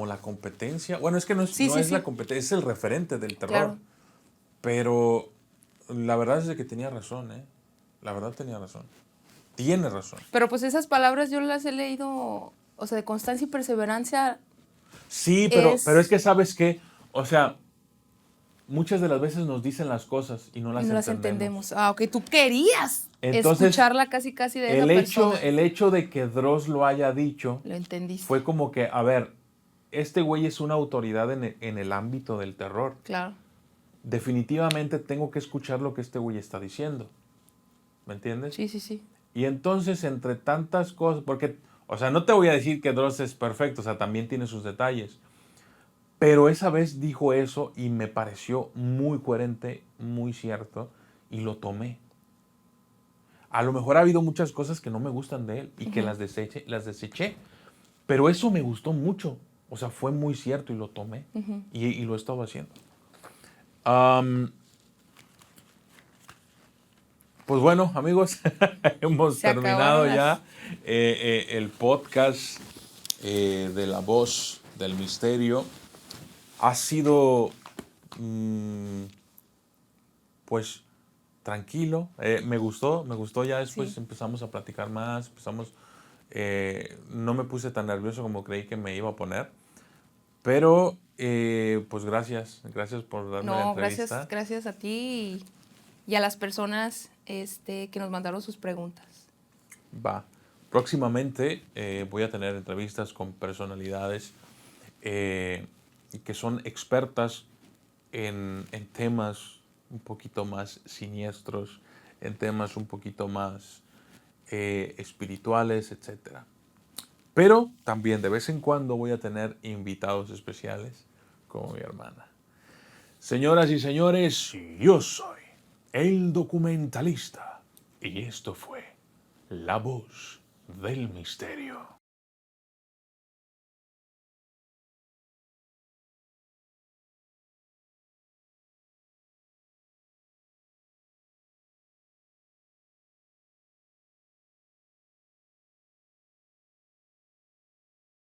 la competencia. Bueno, es que no es, Sí, no sí, es sí. la competencia, es el referente del terror. Claro. Pero la verdad es de que tenía razón, ¿eh? La verdad tenía razón. Tiene razón. Pero pues esas palabras yo las he leído, o sea, de constancia y perseverancia. Sí, pero es que ¿sabes qué? O sea, muchas de las veces nos dicen las cosas y no las No las entendemos. entendemos. Ah, ok, tú querías Entonces, escucharla casi de esa persona. el hecho de que Dross lo haya dicho Lo entendiste. fue como que, a ver, este güey es una autoridad en el ámbito del terror. Claro. Definitivamente tengo que escuchar lo que este güey está diciendo. ¿Me entiendes? Sí. Y entonces, entre tantas cosas, porque, o sea, no te voy a decir que Dross es perfecto, o sea, también tiene sus detalles. Pero esa vez dijo eso y me pareció muy coherente, muy cierto, y lo tomé. A lo mejor ha habido muchas cosas que no me gustan de él y que las deseché, pero eso me gustó mucho. O sea, fue muy cierto y lo tomé y lo he estado haciendo. Pues bueno, amigos, hemos Se terminado acabaron ya el podcast de La Voz del Misterio. Ha sido, pues, tranquilo. Me gustó ya después Sí. empezamos a platicar más, no me puse tan nervioso como creí que me iba a poner, pero pues gracias por darme la No, entrevista. gracias a ti y a las personas que nos mandaron sus preguntas. Va. Próximamente voy a tener entrevistas con personalidades que son expertas en temas un poquito más siniestros, en temas un poquito más espirituales, etc. Pero también de vez en cuando voy a tener invitados especiales como mi hermana. Señoras y señores, yo soy el documentalista y esto fue La Voz del misterio.